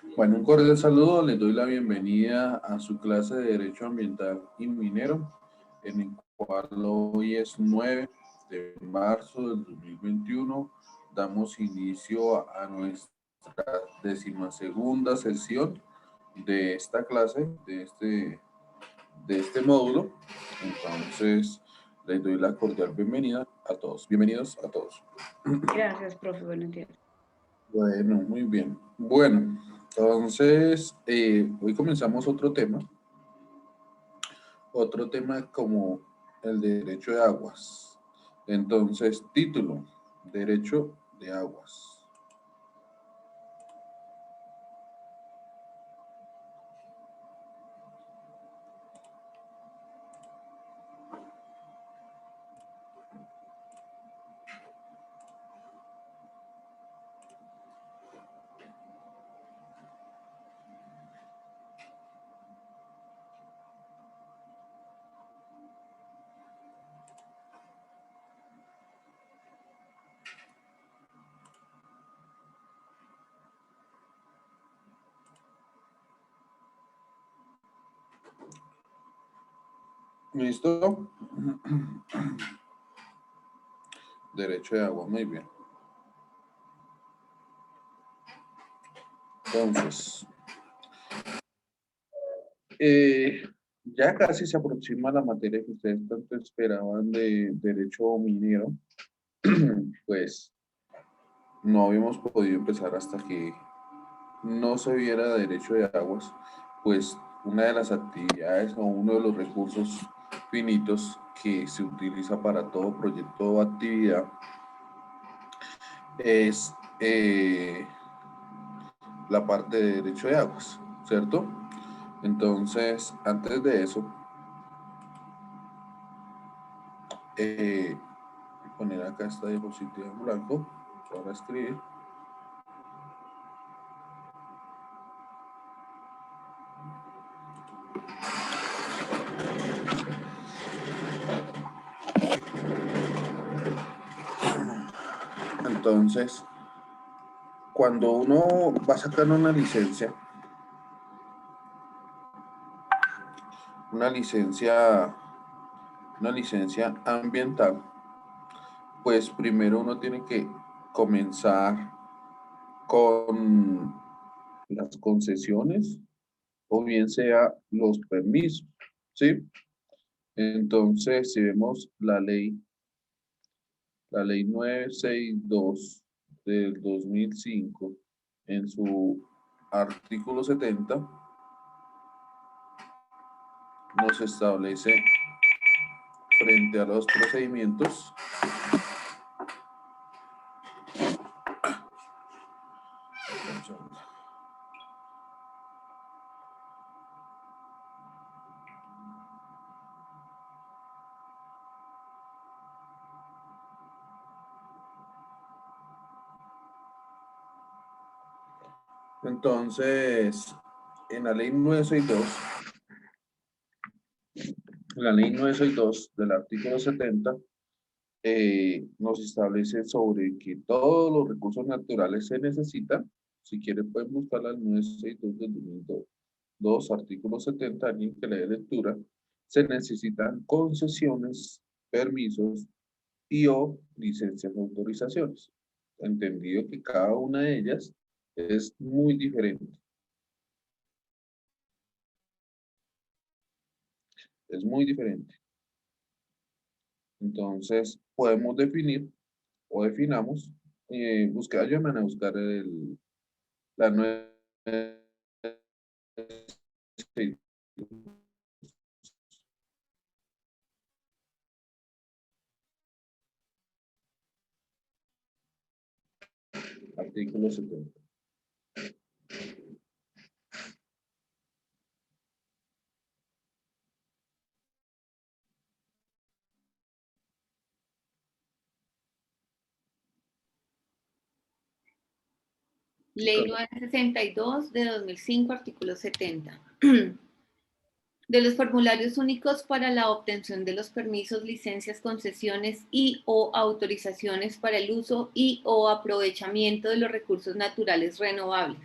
Bueno, un cordial saludo, les doy la bienvenida a su clase de Derecho Ambiental y Minero, en el cual hoy es 9 de marzo del 2021. Damos inicio a nuestra 12ª sesión de esta clase, de este módulo. Entonces, les doy la cordial bienvenida a todos. Bienvenidos a todos. Gracias, profe. Buenos días. Bueno, muy bien. Bueno, entonces, hoy comenzamos otro tema como el de derecho de aguas. Entonces, título, derecho de aguas. ¿Listo? Derecho de agua, muy bien. Entonces, ya casi se aproxima la materia que ustedes tanto esperaban de derecho minero. Pues no habíamos podido empezar hasta que no se viera derecho de aguas, pues una de las actividades o uno de los recursos finitos que se utiliza para todo proyecto o actividad es la parte de derecho de aguas, ¿cierto? Entonces, antes de eso, poner acá esta diapositiva en blanco para escribir. Entonces, cuando uno va a sacar una licencia ambiental, pues primero uno tiene que comenzar con las concesiones o bien sea los permisos, ¿sí? Entonces, si vemos la ley 962 del 2005, en su artículo 70, nos establece frente a los procedimientos Entonces, en la ley 962 del artículo 70, nos establece sobre que todos los recursos naturales se necesitan. Si quieren pueden buscar la 962 del 2002, artículo 70, alguien que lee lectura. Se necesitan concesiones, permisos y o licencias o autorizaciones. Entendido que cada una de ellas es muy diferente. Es muy diferente. Entonces, podemos definir o definamos, ayúdenme a buscar la nueva artículo 70. Ley 962 de 2005, artículo 70. De los formularios únicos para la obtención de los permisos, licencias, concesiones y o autorizaciones para el uso y o aprovechamiento de los recursos naturales renovables.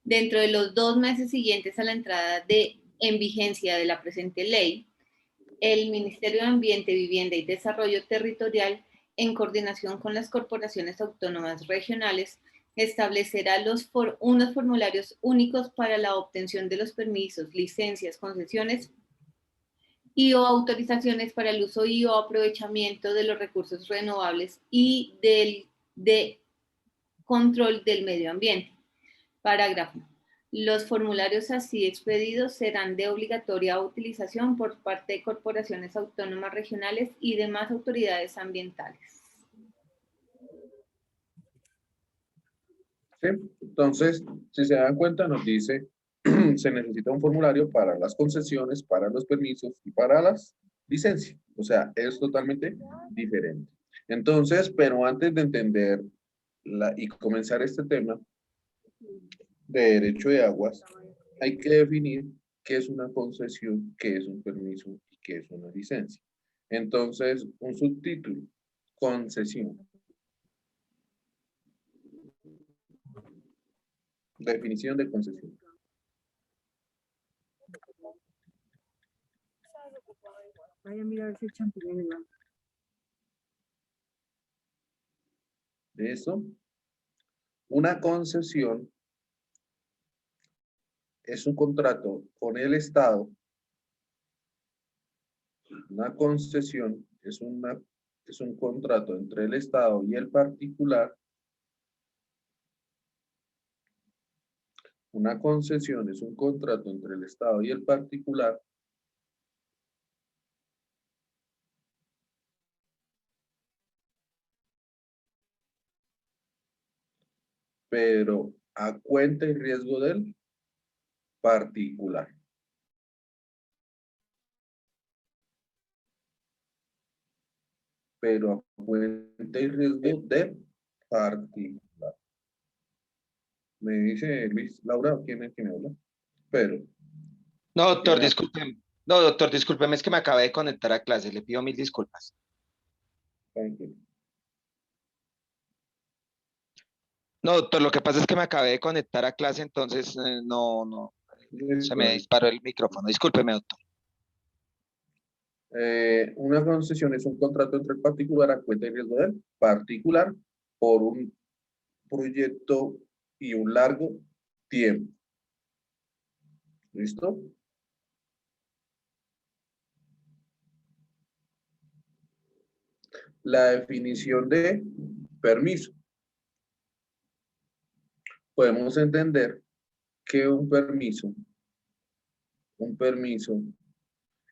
dentro de los 2 meses siguientes a la entrada en vigencia de la presente ley, el Ministerio de Ambiente, Vivienda y Desarrollo Territorial, en coordinación con las corporaciones autónomas regionales, establecerá unos formularios únicos para la obtención de los permisos, licencias, concesiones y o autorizaciones para el uso y o aprovechamiento de los recursos renovables y de control del medio ambiente. Parágrafo. Los formularios así expedidos serán de obligatoria utilización por parte de corporaciones autónomas regionales y demás autoridades ambientales. ¿Sí? Entonces, si se dan cuenta, nos dice, se necesita un formulario para las concesiones, para los permisos y para las licencias. O sea, es totalmente diferente. Entonces, pero antes de entender y comenzar este tema de derecho de aguas, hay que definir qué es una concesión, qué es un permiso y qué es una licencia. Entonces, un subtítulo, concesión. Definición de concesión. Vaya a mirar ese champiñón. De eso, una concesión es un contrato con el Estado. Una concesión es un contrato entre el Estado y el particular. Una concesión es un contrato entre el Estado y el particular pero a cuenta y riesgo del particular. Pero a cuenta y riesgo del particular. Me dice Luis, Laura, ¿quién es quien habla? Pero. No, doctor, discúlpeme. No, doctor, discúlpeme, es que me acabé de conectar a clase. Le pido 1000 disculpas. Tranquilo. No, doctor, lo que pasa es que me acabé de conectar a clase, entonces no, se me disparó el micrófono. Discúlpeme, doctor. Una concesión es un contrato entre el particular a cuenta y riesgo del particular por un proyecto y un largo tiempo. ¿Listo? La definición de permiso. Podemos entender que un permiso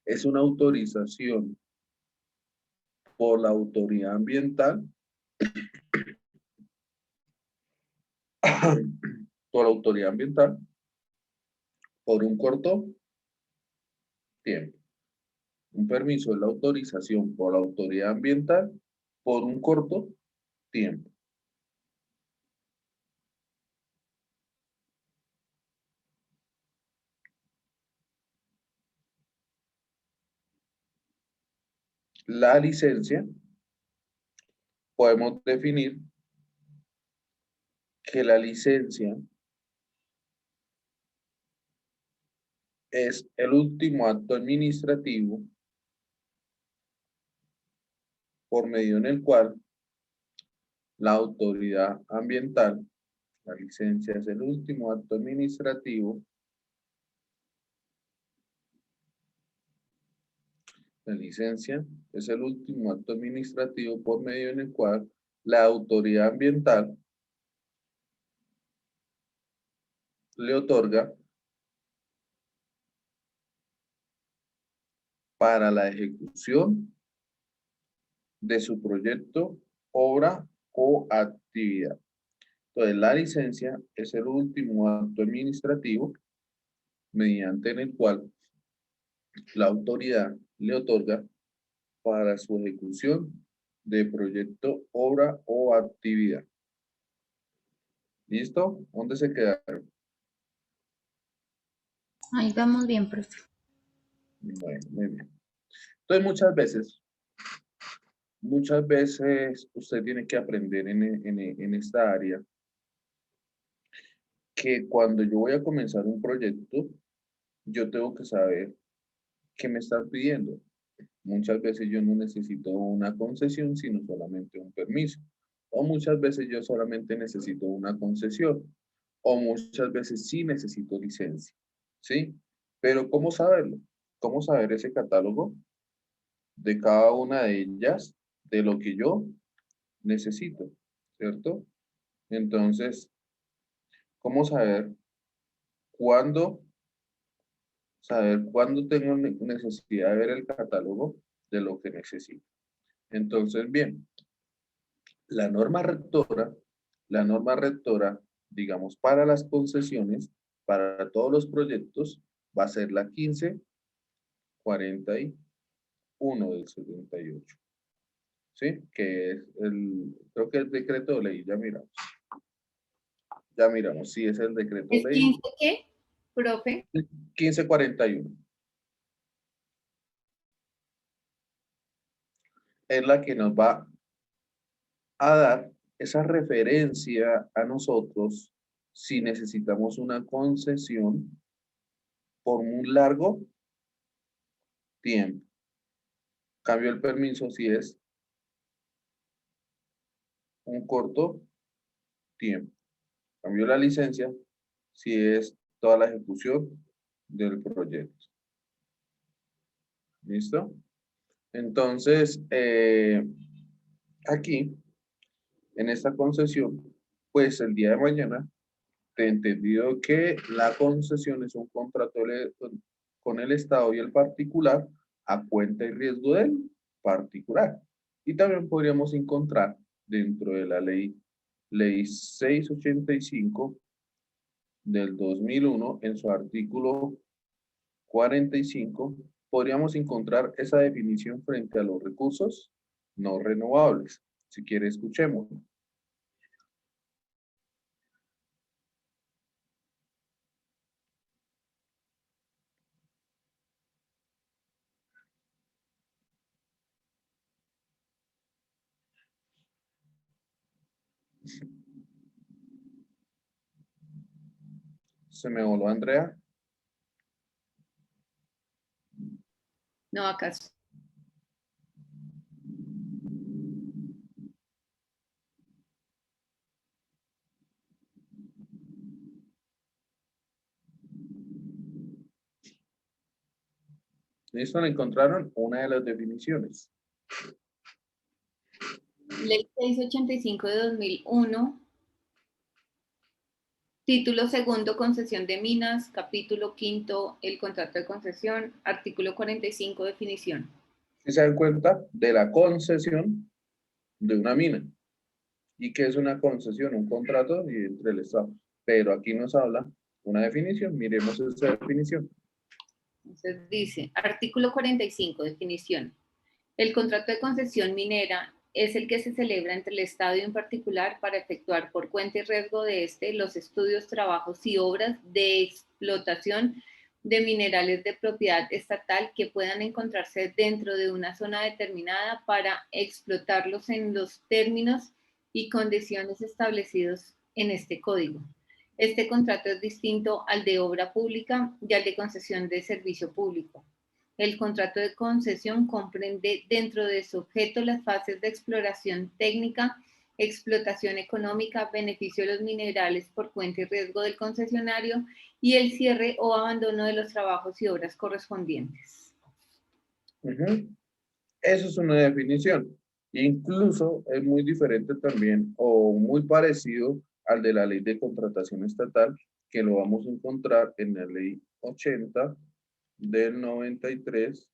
es una autorización por la autoridad ambiental por un corto tiempo. Un permiso es la autorización por la autoridad ambiental por un corto tiempo. La licencia, podemos definir que la licencia es el último acto administrativo por medio en el cual la autoridad ambiental, la licencia es el último acto administrativo, la licencia es el último acto administrativo por medio en el cual la autoridad ambiental le otorga para la ejecución de su proyecto, obra o actividad. Entonces, la licencia es el último acto administrativo mediante el cual la autoridad le otorga para su ejecución de proyecto, obra o actividad. ¿Listo? ¿Dónde se quedaron? Ahí vamos bien, profe. Bueno, muy bien. Entonces, muchas veces usted tiene que aprender en esta área que cuando yo voy a comenzar un proyecto, yo tengo que saber qué me están pidiendo. Muchas veces yo no necesito una concesión, sino solamente un permiso. O muchas veces yo solamente necesito una concesión. O muchas veces sí necesito licencia. ¿Sí? Pero ¿cómo saberlo? ¿Cómo saber ese catálogo de cada una de ellas, de lo que yo necesito? ¿Cierto? Entonces, ¿cómo cuándo, saber cuándo tengo necesidad de ver el catálogo de lo que necesito? Entonces, bien, la norma rectora, digamos, para las concesiones, para todos los proyectos, va a ser la 1541 del 78. ¿Sí? Que es creo que es decreto de ley, ya miramos. Ya miramos, sí, es el decreto de ¿Es ley 15 qué, profe? 1541. Es la que nos va a dar esa referencia a nosotros si necesitamos una concesión por un largo tiempo. Cambio el permiso si es un corto tiempo. Cambio la licencia si es toda la ejecución del proyecto. ¿Listo? Entonces, aquí, en esta concesión, pues el día de mañana, te he entendido que la concesión es un contrato con el Estado y el particular a cuenta y riesgo del particular. Y también podríamos encontrar dentro de la ley 685 del 2001, en su artículo 45, podríamos encontrar esa definición frente a los recursos no renovables. Si quiere, escuchemos. ¿Se me voló, Andrea? No, acaso. ¿Listo? ¿Le encontraron? Una de las definiciones. Ley 685 de 2001. Título segundo, concesión de minas. Capítulo quinto, el contrato de concesión. Artículo 45, definición. Si se dan cuenta de la concesión de una mina. ¿Y qué es una concesión? Un contrato entre el Estado. Pero aquí nos habla una definición. Miremos esa definición. Entonces dice, artículo 45, definición. El contrato de concesión minera es el que se celebra entre el Estado y un particular para efectuar por cuenta y riesgo de este los estudios, trabajos y obras de explotación de minerales de propiedad estatal que puedan encontrarse dentro de una zona determinada para explotarlos en los términos y condiciones establecidos en este código. Este contrato es distinto al de obra pública y al de concesión de servicio público. El contrato de concesión comprende dentro de su objeto las fases de exploración técnica, explotación económica, beneficio de los minerales por cuenta y riesgo del concesionario y el cierre o abandono de los trabajos y obras correspondientes. Eso es una definición. Incluso es muy diferente también o muy parecido al de la ley de contratación estatal, que lo vamos a encontrar en la ley 80 del 93,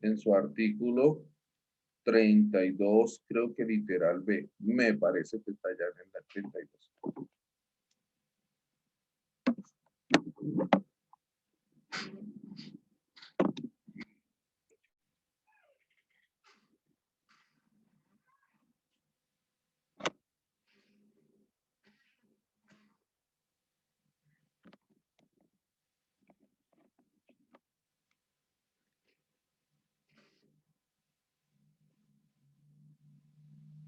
en su artículo 32, creo que literal B. Me parece que está ya en la 32.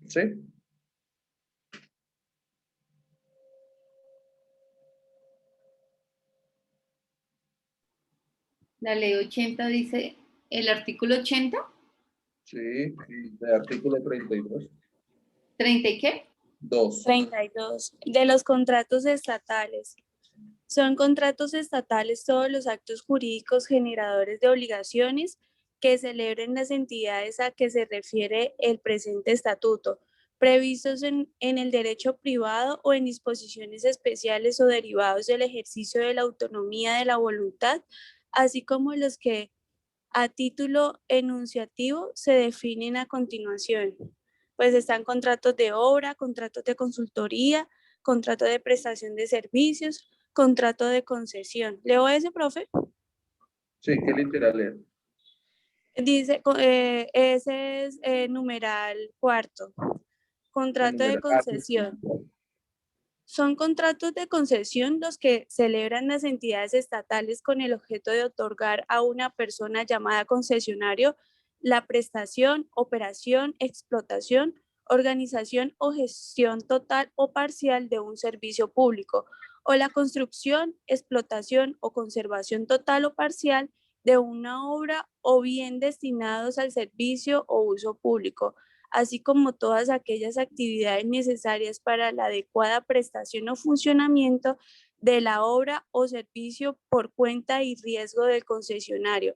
¿Sí? La ley 80 dice, el artículo 80, Sí, el artículo 32. ¿30 y qué? 2. 32. De los contratos estatales. Son contratos estatales todos los actos jurídicos generadores de obligaciones que celebren las entidades a que se refiere el presente estatuto, previstos en el derecho privado o en disposiciones especiales o derivados del ejercicio de la autonomía de la voluntad, así como los que a título enunciativo se definen a continuación. Pues están contratos de obra, contratos de consultoría, contrato de prestación de servicios, contrato de concesión. ¿Leo ese, profe? Sí, ¿qué literal es? Dice, ese es numeral cuarto. Contrato de concesión. Son contratos de concesión los que celebran las entidades estatales con el objeto de otorgar a una persona llamada concesionario la prestación, operación, explotación, organización o gestión total o parcial de un servicio público, o la construcción, explotación o conservación total o parcial de una obra o bien destinados al servicio o uso público, así como todas aquellas actividades necesarias para la adecuada prestación o funcionamiento de la obra o servicio por cuenta y riesgo del concesionario,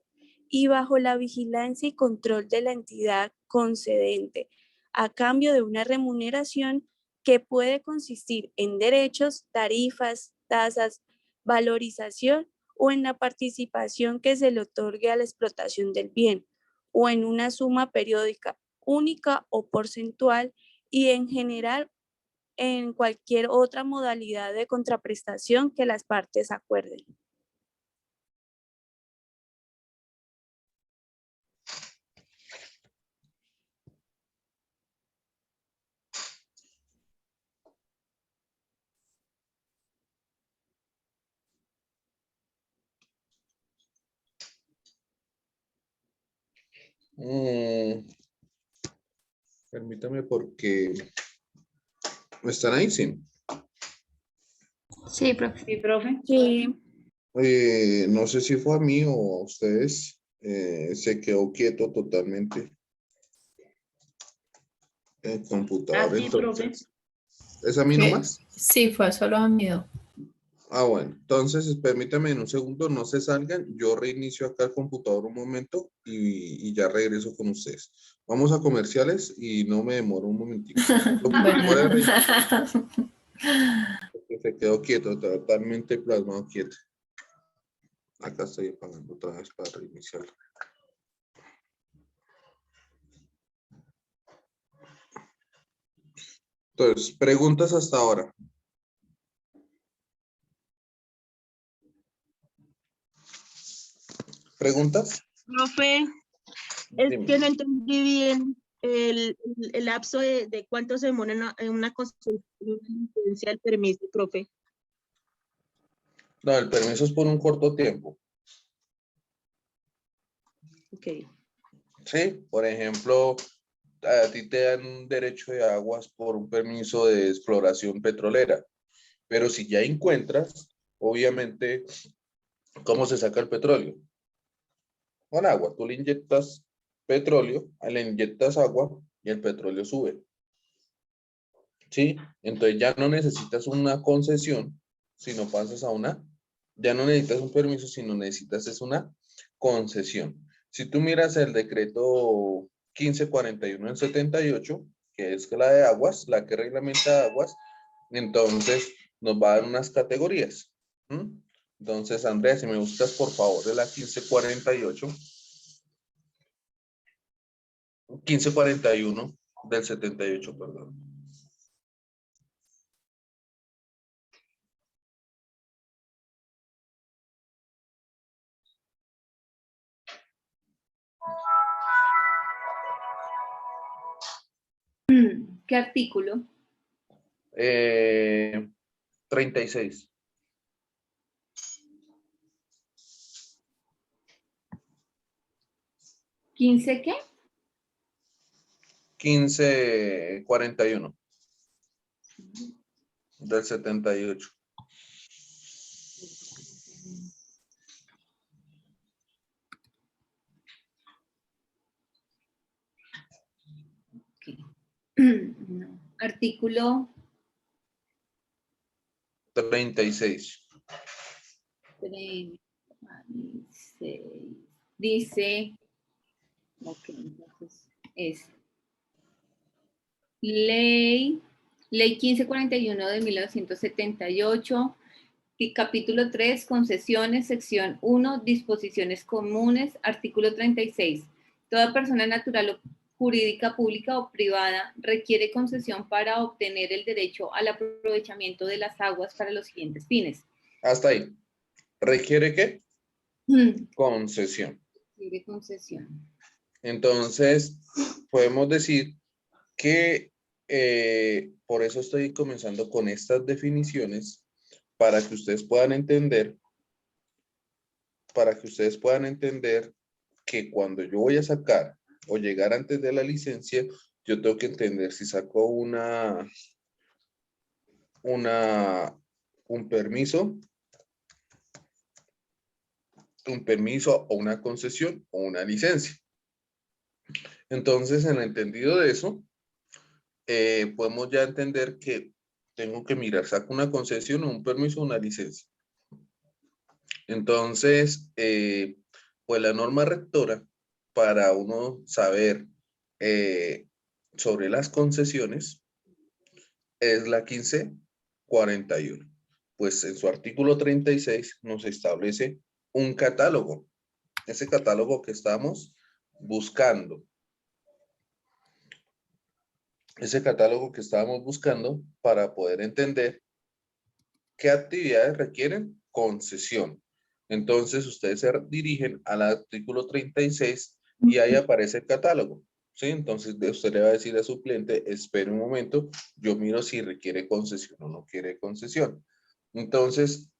y bajo la vigilancia y control de la entidad concedente, a cambio de una remuneración que puede consistir en derechos, tarifas, tasas, valorización o en la participación que se le otorgue a la explotación del bien, o en una suma periódica única o porcentual, y en general en cualquier otra modalidad de contraprestación que las partes acuerden. Permítame porque están ahí, sí. Sí, profe. Sí, profe. Sí. No sé si fue a mí o a ustedes. Se quedó quieto totalmente el computador. Sí, profe. Entonces, ¿es a mí nomás? Sí, fue solo a mí. Ah, bueno. Entonces, permítame en un segundo, no se salgan. Yo reinicio acá el computador un momento y ya regreso con ustedes. Vamos a comerciales y no me demoro un momentito. Lo que me demora es reiniciar, porque se quedó quieto, totalmente plasmado quieto. Acá estoy apagando otra vez para reiniciarlo. Entonces, preguntas hasta ahora. ¿Preguntas? Profe, es Dime. que no entendí bien el lapso de cuánto se demora en una construcción, una licencia del permiso, profe. No, el permiso es por un corto tiempo. Ok. Sí, por ejemplo, a ti te dan un derecho de aguas por un permiso de exploración petrolera. Pero si ya encuentras, obviamente, ¿cómo se saca el petróleo? Con agua. Tú le inyectas petróleo, le inyectas agua y el petróleo sube. ¿Sí? Entonces ya no necesitas una concesión, sino pasas a una, ya no necesitas un permiso, sino necesitas es una concesión. Si tú miras el decreto 1541 del 78, que es la de aguas, la que reglamenta aguas, entonces nos va a dar unas categorías. ¿Mm? Entonces, Andrea, si me gustas, por favor, de la 1548. 1541 del 78, perdón. ¿Qué artículo? 36. ¿15 qué? 1541 del 78. No. Artículo 36. 36. Dice, ok, entonces es Ley 1541 de 1978, y capítulo 3, concesiones, sección 1, disposiciones comunes, artículo 36. Toda persona natural o jurídica, pública o privada requiere concesión para obtener el derecho al aprovechamiento de las aguas para los siguientes fines. Hasta ahí. ¿Requiere qué? Concesión. Requiere concesión. Entonces, podemos decir que por eso estoy comenzando con estas definiciones para que ustedes puedan entender, que cuando yo voy a sacar o llegar antes de la licencia, yo tengo que entender si saco un permiso o una concesión o una licencia. Entonces, en el entendido de eso, podemos ya entender que tengo que mirar, saco una concesión o un permiso o una licencia. Entonces, pues la norma rectora, para uno saber sobre las concesiones, es la 1541. Pues en su artículo 36 nos establece un catálogo. Ese catálogo que estamos buscando. Ese catálogo que estábamos buscando para poder entender qué actividades requieren concesión. Entonces, ustedes se dirigen al artículo 36 y ahí aparece el catálogo. ¿Sí? Entonces, usted le va a decir a su cliente, espere un momento, yo miro si requiere concesión o no quiere concesión. Entonces,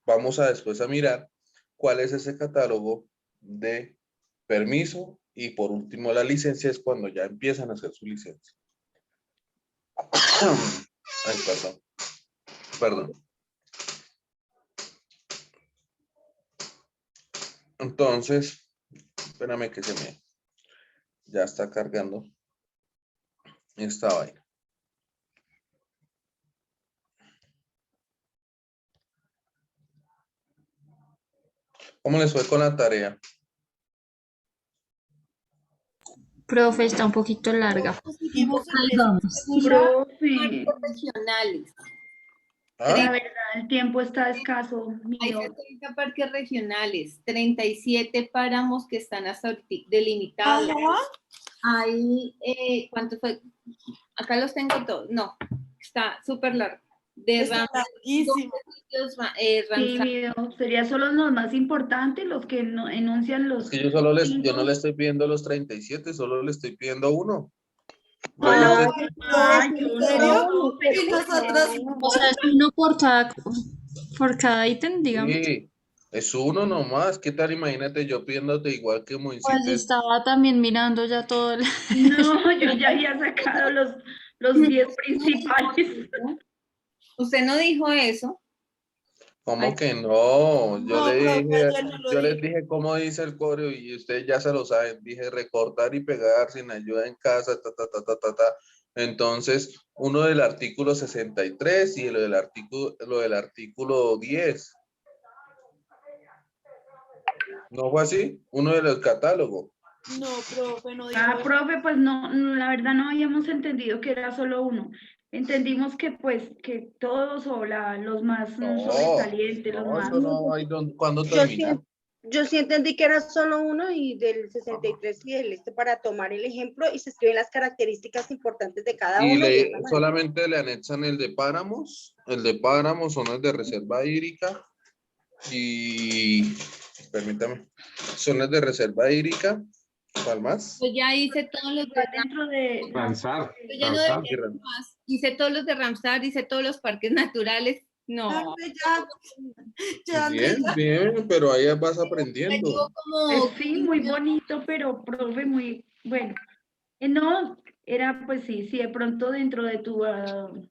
vamos a después a mirar cuál es ese catálogo de permiso y por último la licencia es cuando ya empiezan a hacer su licencia. Ay, perdón. Entonces, espérame que ya está cargando esta vaina. ¿Cómo les fue con la tarea? Profe, está un poquito larga. Ahí vamos. Profe, regionales. ¿Ah? la verdad, el tiempo está escaso, Hay mío. 70 parques regionales, 37 páramos que están hasta ahorita delimitados. Hay, ¿cuánto fue? Acá los tengo todos. No, está súper largo. De Larguísimo. Sí, mío, serían solo los más importantes, los que no enuncian los... Es que yo no le estoy pidiendo los 37, solo le estoy pidiendo uno. Ay, ¿En serio? no, pero Y nosotros, O sea, es uno por cada ítem, digamos. Sí, es uno nomás. ¿Qué tal? Imagínate yo pidiéndote igual que Pues Moisés. estaba también mirando ya todo el... no, yo ya había sacado los 10 principales. Usted no dijo eso. ¿Cómo que no? no, profe, yo no lo Yo les dije. dije cómo dice el coreo y ustedes ya se lo saben. Dije recortar y pegar sin ayuda en casa, ta. Entonces, uno del artículo 63 y lo del artículo 10. ¿No fue así? Uno de los catálogos. No, profe, no dijo Ah, eso. profe, pues no, la verdad no habíamos entendido que era solo uno. Entendimos que pues que todos o los más sobresalientes, los No, más... eso no hay cuándo termina. Yo sí entendí que era solo uno y del 63 y del para tomar el ejemplo y se escriben las características importantes de cada Y uno. de esta manera. solamente le anexan el de páramos, zonas de reserva hídrica y, permítame, zonas de reserva hídrica, ¿cuál más? Yo ya hice todos los de Dentro de... Ramsar. Yo ya no decía más. Hice todos los de Ramsar, hice todos los parques naturales. No. André, ya, André, Bien, pero ahí vas aprendiendo. Llevo como Sí, muy bonito, pero profe, muy bueno. No, era pues sí, si de pronto dentro de tu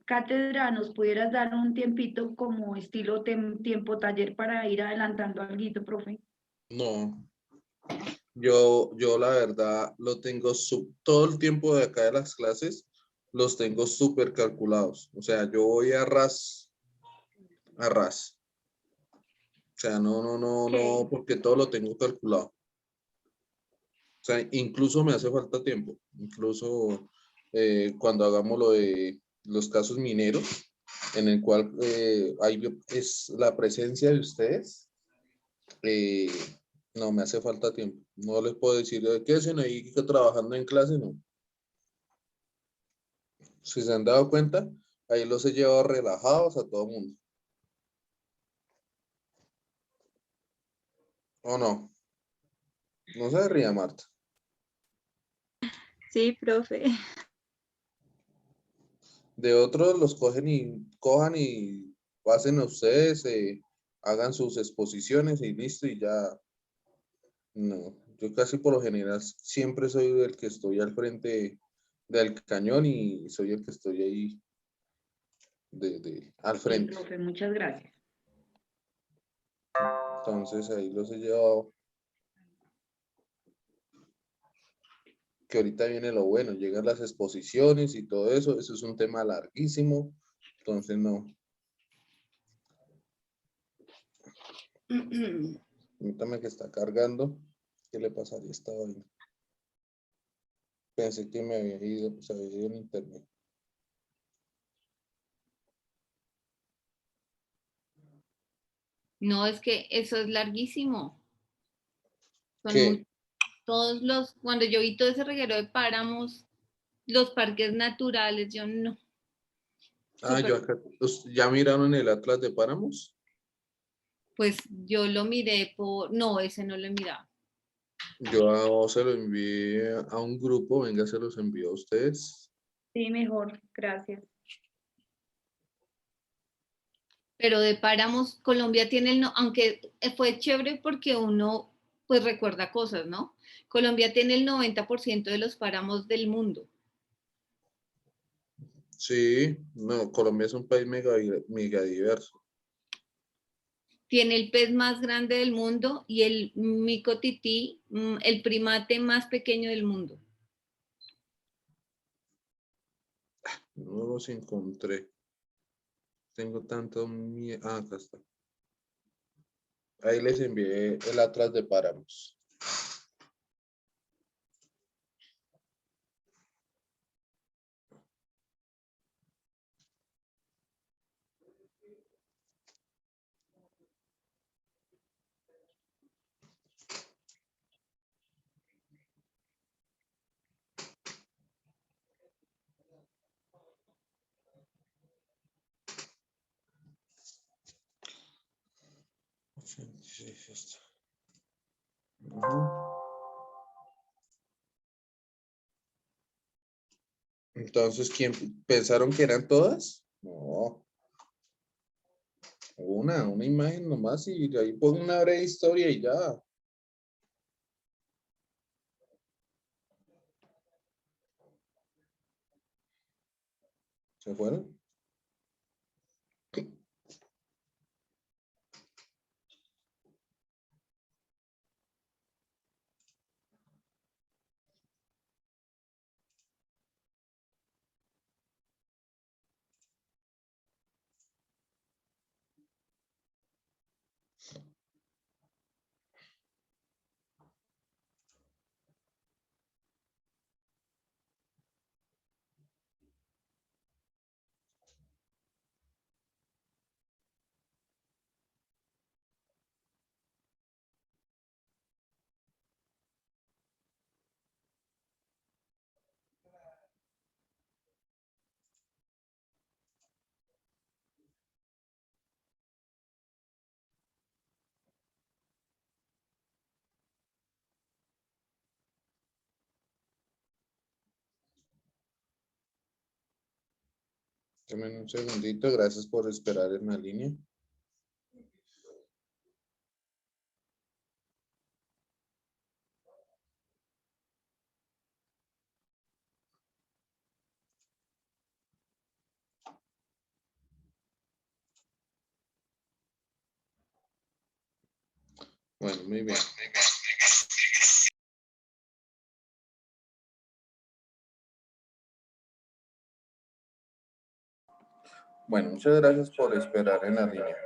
cátedra nos pudieras dar un tiempito como estilo tiempo taller para ir adelantando algo, profe. No, yo la verdad lo tengo todo el tiempo de acá de las clases, los tengo súper calculados. O sea, yo voy a ras. O sea, no, porque todo lo tengo calculado. O sea, incluso me hace falta tiempo. Incluso cuando hagamos lo de los casos mineros, en el cual es la presencia de ustedes, no me hace falta tiempo. No les puedo decir, ¿qué hacen ahí trabajando en clase? No. Si se han dado cuenta, ahí los he llevado relajados a todo mundo. ¿O no? No se ría, Marta. Sí, profe. De otros los cojan y pasen a ustedes, hagan sus exposiciones y listo y ya. No, yo casi por lo general siempre soy el que estoy al frente del cañón y soy el que estoy ahí al Bien, frente. profe, muchas gracias. Entonces ahí los he llevado. Que ahorita viene lo bueno, llegan las exposiciones y todo eso es un tema larguísimo, entonces no. Permítame que está cargando. ¿Qué le pasaría a esta vaina? Pensé que me había ido, se había ido en internet. No, es que eso es larguísimo. Son ¿Qué? todos los, cuando yo vi todo ese reguero de páramos, los parques naturales, yo no. Ah, Súper, yo acá, ¿ya miraron el Atlas de Páramos? pues yo lo miré no, ese no lo he mirado. Yo se lo envié a un grupo, venga, se los envío a ustedes. Sí, mejor, gracias. Pero de páramos, Colombia tiene el, no, aunque fue chévere porque uno pues recuerda cosas, ¿no? Colombia tiene el 90% de los páramos del mundo. Sí, no, Colombia es un país mega diverso. Tiene el pez más grande del mundo y el micotití, el primate más pequeño del mundo. No los encontré. Tengo tanto miedo. Ah, acá está. Ahí les envié el Atlas de Páramos. Entonces, ¿quién pensaron que eran todas? No. Una imagen nomás y ahí pongo una breve historia y ya. ¿Se fueron? Dame un segundito, gracias por esperar en la línea. Bueno, muy bien. Bueno, muchas gracias por esperar en la línea.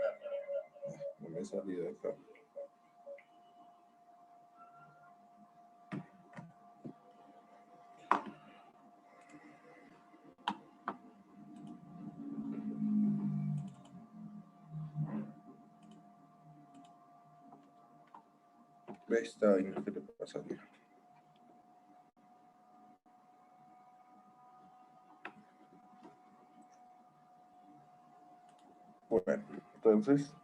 No me he salido de acá. Ve esta vaina que le pasa. Bueno, entonces,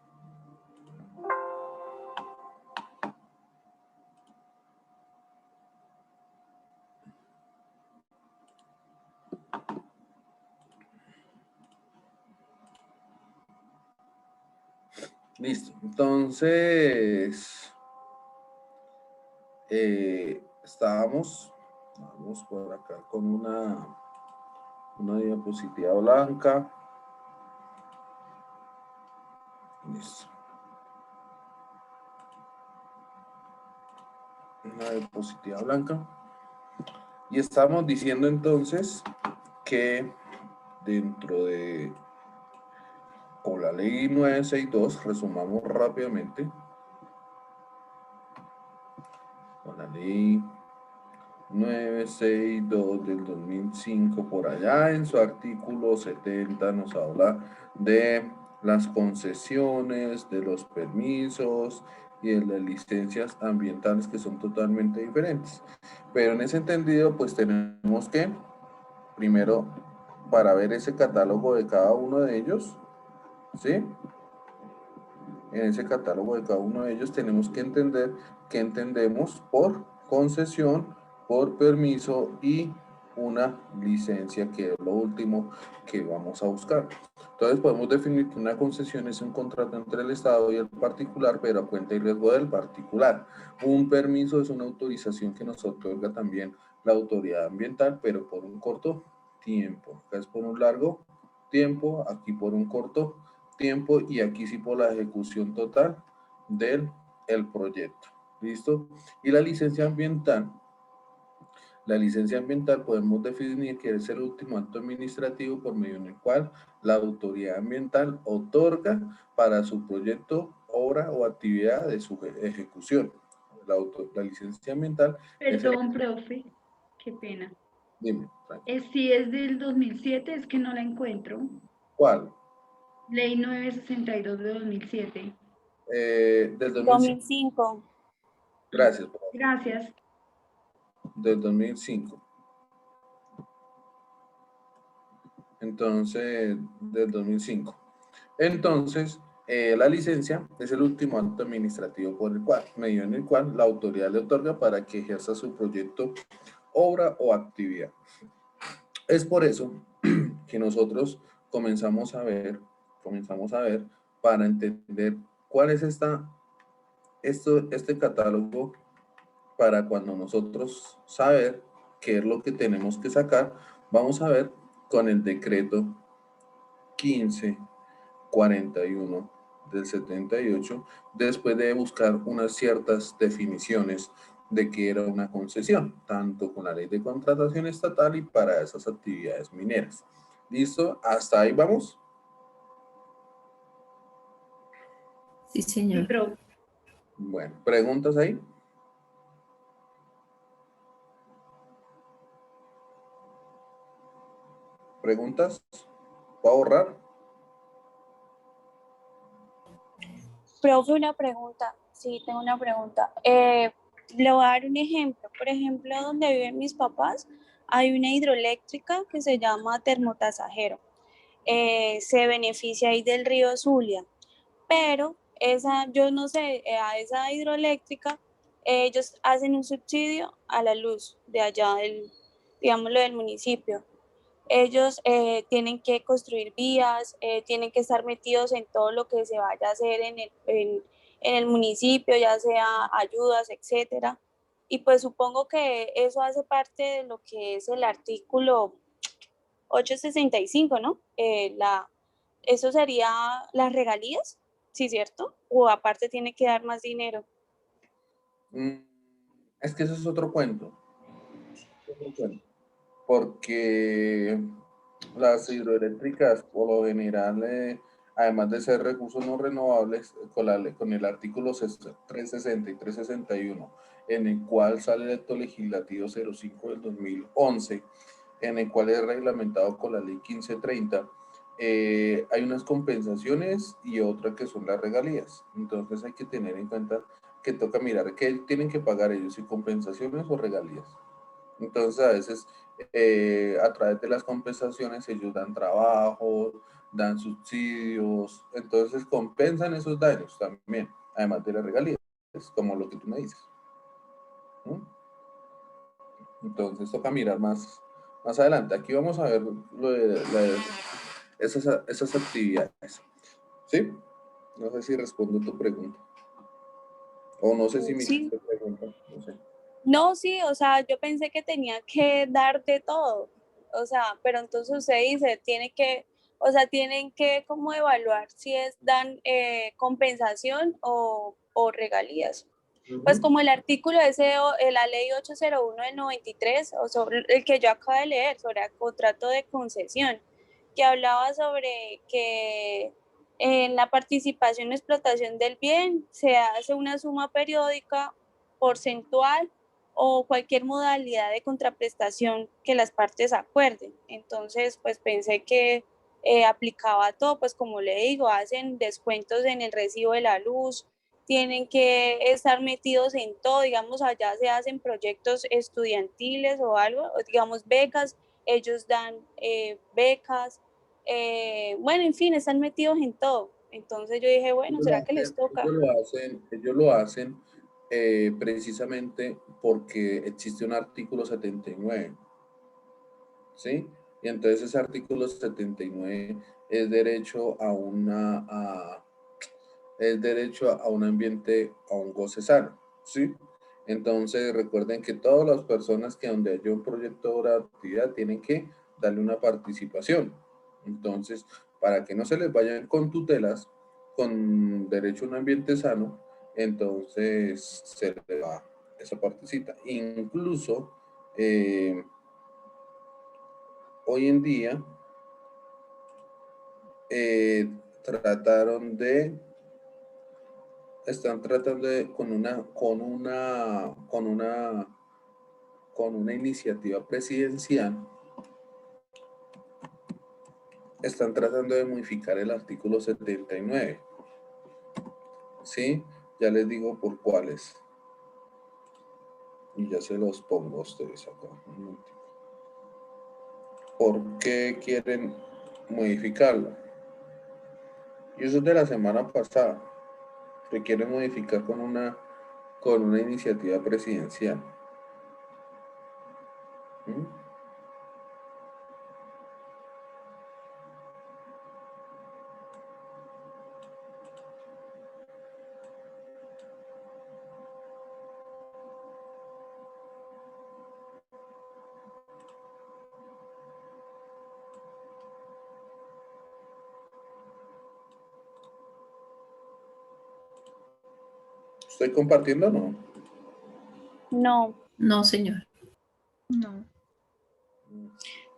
listo. Entonces, estábamos, vamos por acá con una diapositiva blanca. Listo. Una diapositiva blanca. Y estamos diciendo entonces que dentro de, con la ley 962, resumamos rápidamente, con la ley 962 del 2005, por allá en su artículo 70 nos habla de las concesiones, de los permisos y de las licencias ambientales, que son totalmente diferentes. Pero en ese entendido, pues tenemos que, primero, para ver ese catálogo de cada uno de ellos, ¿sí? En ese catálogo de cada uno de ellos tenemos que entender qué entendemos por concesión, por permiso y una licencia, que es lo último que vamos a buscar. Entonces podemos definir que una concesión es un contrato entre el Estado y el particular, pero a cuenta y riesgo del particular. Un permiso es una autorización que nos otorga también la autoridad ambiental, pero por un corto tiempo. Acá es por un largo tiempo, aquí por un corto tiempo, y aquí sí por la ejecución total del proyecto. ¿Listo? Y la licencia ambiental podemos definir que es el último acto administrativo por medio en el cual la autoridad ambiental otorga para su proyecto, obra o actividad de su ejecución. La licencia ambiental Perdón, profe, qué pena. Dime. Si es del 2007, es que no la encuentro. ¿Cuál? Ley 962 de 2007. Del 2005. Gracias. Gracias. Del 2005. Entonces, del 2005. Entonces, la licencia es el último acto administrativo por el cual, medio en el cual la autoridad le otorga para que ejerza su proyecto, obra o actividad. Es por eso que nosotros comenzamos a ver para entender cuál es este catálogo, para cuando nosotros saber qué es lo que tenemos que sacar, vamos a ver con el decreto 1541 del 78, después de buscar unas ciertas definiciones de qué era una concesión, tanto con la ley de contratación estatal y para esas actividades mineras. ¿Listo? ¿Hasta ahí vamos? Sí, señor. Bueno, ¿preguntas ahí? ¿Preguntas? ¿Puedo ahorrar? Profe, una pregunta. Sí, tengo una pregunta. Le voy a dar un ejemplo. Por ejemplo, donde viven mis papás, hay una hidroeléctrica que se llama Termotasajero. Se beneficia ahí del río Zulia, pero yo no sé, a esa hidroeléctrica, ellos hacen un subsidio a la luz de allá, digámoslo, del municipio. Ellos tienen que construir vías, tienen que estar metidos en todo lo que se vaya a hacer en el municipio, ya sea ayudas, etcétera. Y pues supongo que eso hace parte de lo que es el artículo 865, ¿no? Eso sería las regalías, ¿sí, cierto? O aparte tiene que dar más dinero. Es que eso es otro cuento. Porque Las hidroeléctricas, por lo general, además de ser recursos no renovables, con el artículo 360 y 361, en el cual sale el acto legislativo 05 del 2011, en el cual es reglamentado con la ley 1530, hay unas compensaciones y otras que son las regalías. Entonces hay que tener en cuenta que toca mirar qué tienen que pagar ellos, si compensaciones o regalías. Entonces a veces a través de las compensaciones ellos dan trabajo, dan subsidios, entonces compensan esos daños también, además de las regalías, como lo que tú me dices. ¿No? Entonces toca mirar más adelante. Aquí vamos a ver esas actividades. ¿Sí? No sé si respondo tu pregunta. O no sé si me Sí. hiciste pregunta. No sé. No, sí, o sea, yo pensé que tenía que dar de todo, o sea, pero entonces usted dice, o sea, tienen que como evaluar si dan compensación o regalías. Pues como el artículo ese, la ley 801 del 93, o sobre el que yo acabo de leer, sobre el contrato de concesión, que hablaba sobre que en la participación y explotación del bien se hace una suma periódica porcentual o cualquier modalidad de contraprestación que las partes acuerden. Entonces, pues pensé que aplicaba a todo, pues como le digo, hacen descuentos en el recibo de la luz, tienen que estar metidos en todo, digamos, allá se hacen proyectos estudiantiles o algo, digamos, becas, ellos dan becas, bueno, en fin, están metidos en todo. Entonces yo dije, bueno, ¿será que les toca? Ellos lo hacen precisamente porque existe un artículo 79, ¿sí? Y entonces ese artículo 79 es derecho es derecho a un ambiente, a un goce sano, ¿sí? Entonces recuerden que todas las personas que donde haya un proyecto de actividad tienen que darle una participación. Entonces, para que no se les vayan con tutelas, con derecho a un ambiente sano, entonces se le va esa partecita. Incluso hoy en día están tratando de, con una iniciativa presidencial, están tratando de modificar el artículo 79. ¿Sí? Ya les digo por cuáles. Y ya se los pongo a ustedes acá. Un momentito. ¿Por qué quieren modificarlo? Y eso es de la semana pasada. Que quieren modificar con una iniciativa presidencial. ¿Mm? ¿Estoy compartiendo o no? No. No, señor. No.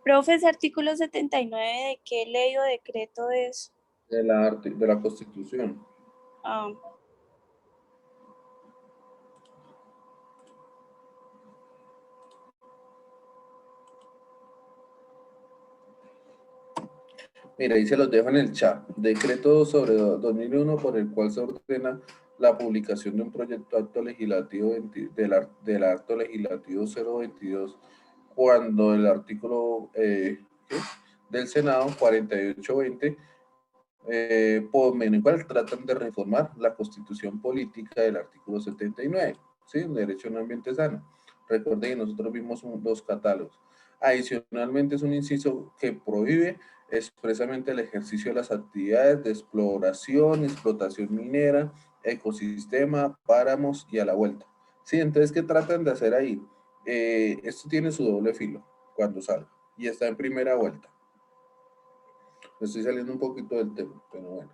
Profe, ese artículo 79, ¿de qué ley o decreto es? De la Constitución. Ah, Mira, ahí se los dejo en el chat. Decreto sobre 2001 por el cual se ordena la publicación de un proyecto acto legislativo del acto legislativo 022, cuando el artículo del Senado 4820, por medio del cual tratan de reformar la constitución política del artículo 79, ¿sí? Derecho a un ambiente sano. Recuerden que nosotros vimos dos catálogos. Adicionalmente es un inciso que prohíbe expresamente el ejercicio de las actividades de exploración, explotación minera, ecosistema, páramos y a la vuelta. Sí, entonces, ¿qué tratan de hacer ahí? Esto tiene su doble filo cuando salga y está en primera vuelta. Me estoy saliendo un poquito del tema, pero bueno.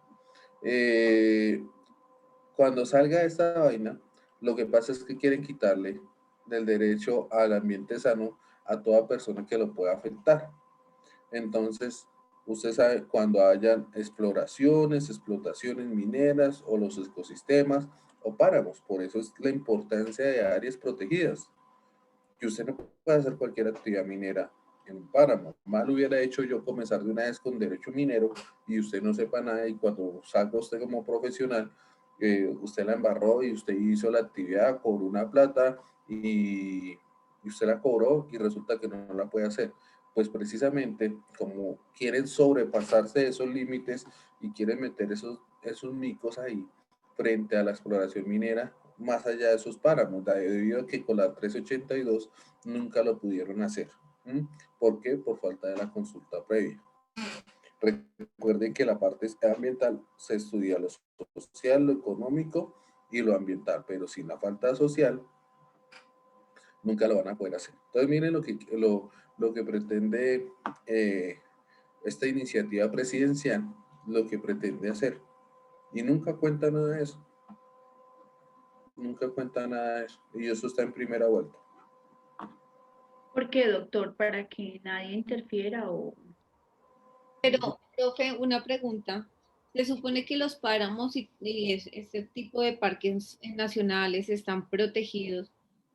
Cuando salga esta vaina, lo que pasa es que quieren quitarle del derecho al ambiente sano a toda persona que lo pueda afectar. Entonces, usted sabe cuando hayan exploraciones, explotaciones mineras o los ecosistemas o páramos. Por eso es la importancia de áreas protegidas. Que usted no puede hacer cualquier actividad minera en un páramo. Mal hubiera hecho yo comenzar de una vez con derecho minero y usted no sepa nada y cuando salga usted como profesional, usted la embarró y usted hizo la actividad, cobró una plata y usted la cobró y resulta que no la puede hacer. Pues precisamente como quieren sobrepasarse de esos límites y quieren meter esos micos ahí frente a la exploración minera, más allá de esos páramos, debido a que con la 382 nunca lo pudieron hacer. ¿Por qué? Por falta de la consulta previa. Recuerden que la parte ambiental se estudia lo social, lo económico y lo ambiental, pero sin la falta social nunca lo van a poder hacer. Entonces miren lo que pretende esta iniciativa presidencial, lo que pretende hacer. Y nunca cuenta nada de eso. Nunca cuenta nada de eso. Y eso está en primera vuelta. ¿Por qué, doctor? ¿Para que nadie interfiera o...? Pero, profe, una pregunta. Se supone que los páramos y este tipo de parques nacionales están protegidos.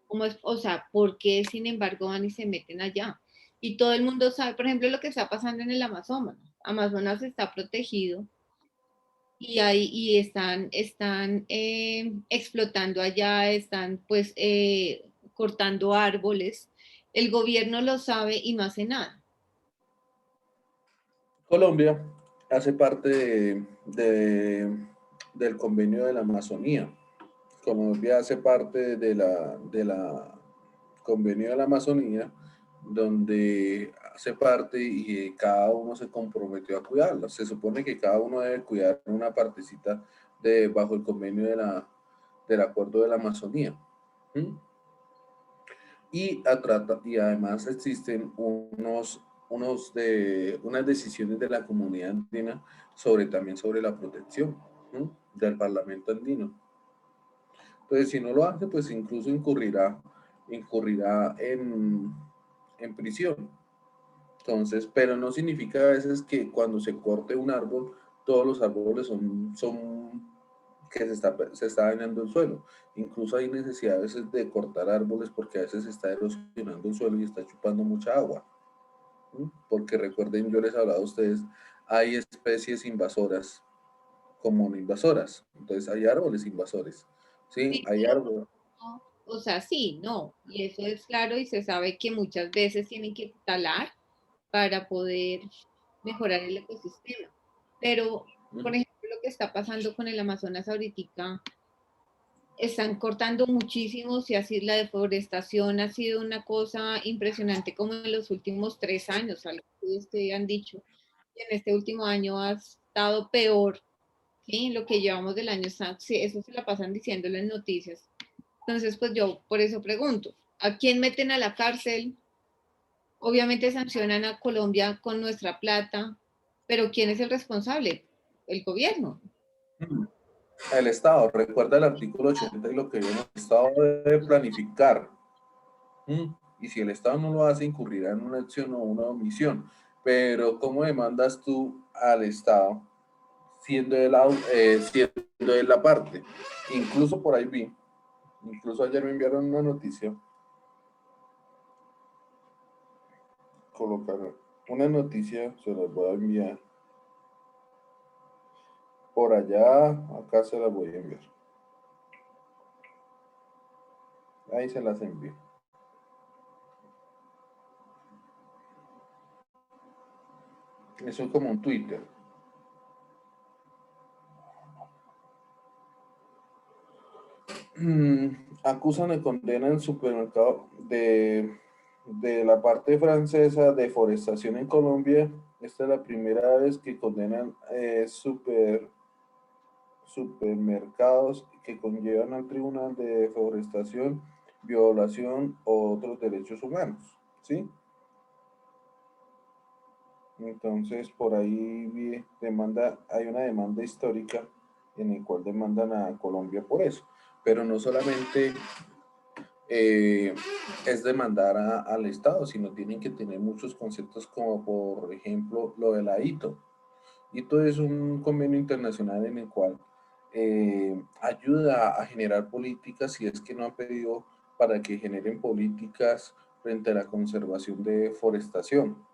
¿Cómo es? O sea, ¿por qué sin embargo van y se meten allá? Y todo el mundo sabe, por ejemplo, lo que está pasando en el Amazonas. Amazonas está protegido y ahí están explotando allá, están pues cortando árboles. El gobierno lo sabe y no hace nada. Colombia hace parte del convenio de la Amazonía. Colombia hace parte de la convenio de la Amazonía, donde hace parte y cada uno se comprometió a cuidarla. Se supone que cada uno debe cuidar una partecita bajo el convenio del acuerdo de la Amazonía. Y además existen unas decisiones de la comunidad andina también sobre la protección del Parlamento andino. Entonces, si no lo hace, pues incluso incurrirá en prisión. Entonces, pero no significa a veces que cuando se corte un árbol, todos los árboles son que se está dañando el suelo. Incluso hay necesidad a veces de cortar árboles porque a veces se está erosionando el suelo y está chupando mucha agua. Porque recuerden, yo les he hablado a ustedes, hay especies invasoras como no invasoras. Entonces hay árboles invasores. Sí, Sí, hay árboles. no, o sea, sí, no, y eso es claro y se sabe que muchas veces tienen que talar para poder mejorar el ecosistema. Pero, por ejemplo, lo que está pasando con el Amazonas ahorita, están cortando muchísimo, y así la deforestación ha sido una cosa impresionante como en los últimos 3 años, algo que ustedes han dicho, y en este último año ha estado peor, ¿sí? Lo que llevamos del año, sí, eso se la pasan diciéndolo en noticias. Entonces, pues yo por eso pregunto, ¿a quién meten a la cárcel? Obviamente sancionan a Colombia con nuestra plata, pero ¿quién es el responsable? El gobierno. El Estado, recuerda el artículo 80 y lo que vimos, el Estado debe planificar. Y si el Estado no lo hace, incurrirá en una acción o una omisión. Pero ¿cómo demandas tú al Estado siendo él la parte? Incluso por ahí vi, incluso ayer me enviaron una noticia, colocar una noticia, se las voy a enviar. Por allá, acá se las voy a enviar. Ahí se las envío. Eso es como un Twitter. Acusan y condenan el supermercado de la parte francesa, deforestación en Colombia. Esta es la primera vez que condenan supermercados que conllevan al tribunal de deforestación, violación o otros derechos humanos, ¿sí? Entonces, por ahí hay una demanda histórica en la cual demandan a Colombia por eso. Pero no solamente es demandar al Estado, sino tienen que tener muchos conceptos como por ejemplo lo de la ITO. ITO es un convenio internacional en el cual ayuda a generar políticas, y es que no han pedido para que generen políticas frente a la conservación de forestación.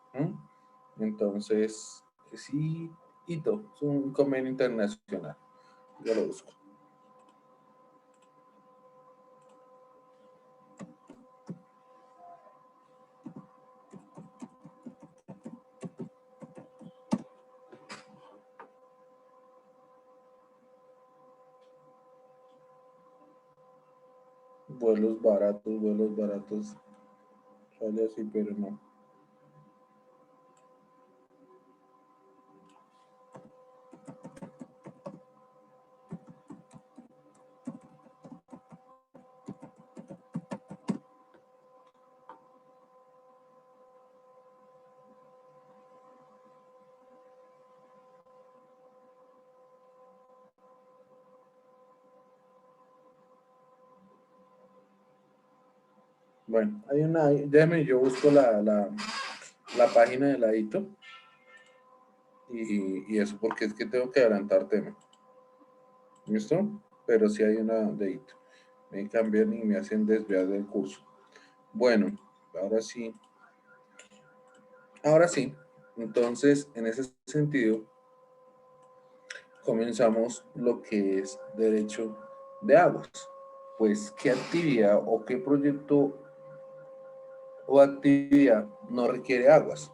Entonces, sí, ITO es un convenio internacional. Ya lo busco. Vuelos baratos, sale así, pero no. Bueno, hay una, déjame, yo busco la página de la ITO y eso, porque es que tengo que adelantar tema. ¿Listo? Pero sí hay una de ITO. Me cambian y me hacen desviar del curso. Bueno, ahora sí. Ahora sí. Entonces, en ese sentido, comenzamos lo que es derecho de aguas. Pues, ¿qué actividad o qué proyecto o actividad no requiere aguas?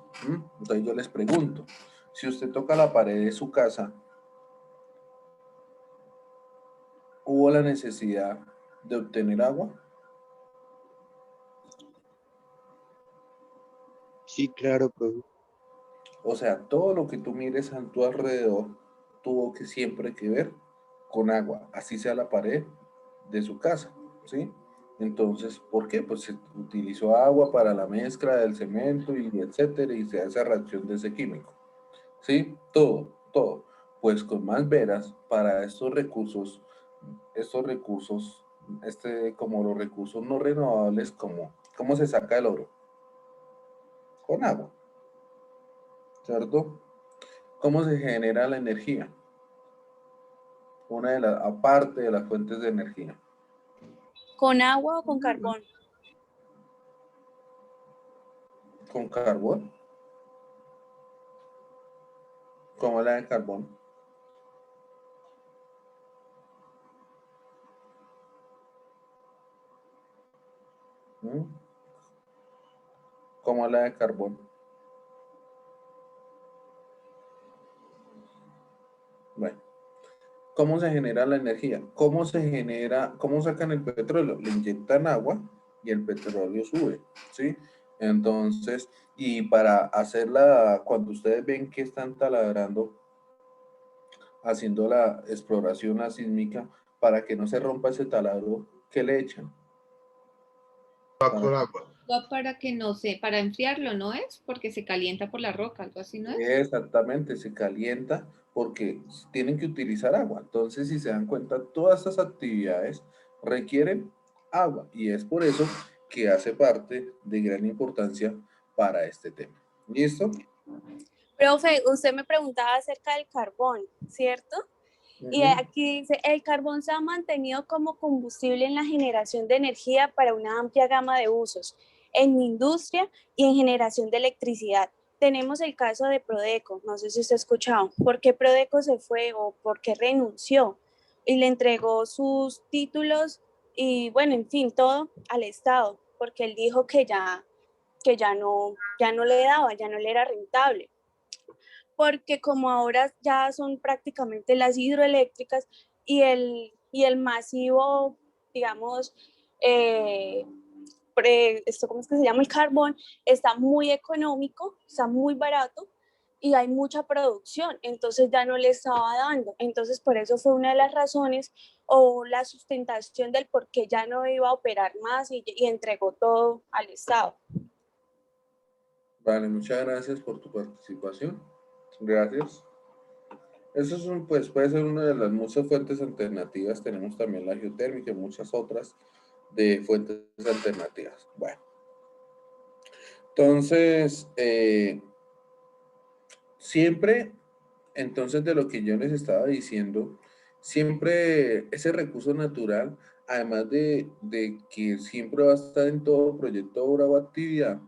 Entonces yo les pregunto, si usted toca la pared de su casa, ¿hubo la necesidad de obtener agua? Sí, claro, profe. O sea, todo lo que tú mires a tu alrededor tuvo que siempre que ver con agua, así sea la pared de su casa, ¿sí? Entonces, ¿por qué? Pues se utilizó agua para la mezcla del cemento y etcétera, y se hace reacción de ese químico, ¿sí? Todo, todo. Pues con más veras para estos recursos, como los recursos no renovables, ¿cómo se saca el oro? Con agua, ¿cierto? ¿Cómo se genera la energía? Aparte de las fuentes de energía. ¿Con agua o con carbón? ¿Con carbón? ¿Cómo la de carbón? ¿Mm? ¿Cómo la de carbón? Bueno, ¿cómo se genera la energía? ¿Cómo se genera, cómo sacan el petróleo? Le inyectan agua y el petróleo sube, ¿sí? Entonces, y para hacerla, cuando ustedes ven que están taladrando, haciendo la exploración sísmica, para que no se rompa ese taladro, ¿qué le echan? Con agua. Para que no se, para enfriarlo, ¿no es? Porque se calienta por la roca, algo así, ¿no es? Exactamente, se calienta porque tienen que utilizar agua. Entonces, si se dan cuenta, todas estas actividades requieren agua, y es por eso que hace parte de gran importancia para este tema. ¿Listo? Profe, usted me preguntaba acerca del carbón, ¿cierto? Y aquí dice, el carbón se ha mantenido como combustible en la generación de energía para una amplia gama de usos, en industria y en generación de electricidad. Tenemos el caso de Prodeco, no sé si usted ha escuchado, ¿por qué Prodeco se fue o por qué renunció? Y le entregó sus títulos y bueno, en fin, todo al Estado, porque él dijo que ya no le daba, ya no le era rentable, porque como ahora ya son prácticamente las hidroeléctricas y el masivo, digamos, esto, ¿cómo es que se llama? El carbón está muy económico, está muy barato y hay mucha producción, entonces ya no le estaba dando. Entonces por eso fue una de las razones o la sustentación del por qué ya no iba a operar más y entregó todo al Estado. Vale, muchas gracias por tu participación. Gracias. Eso es pues puede ser una de las muchas fuentes alternativas. Tenemos también la geotérmica y muchas otras, de fuentes alternativas. Bueno, entonces, siempre, entonces de lo que yo les estaba diciendo, siempre ese recurso natural, además de que siempre va a estar en todo proyecto, obra o actividad,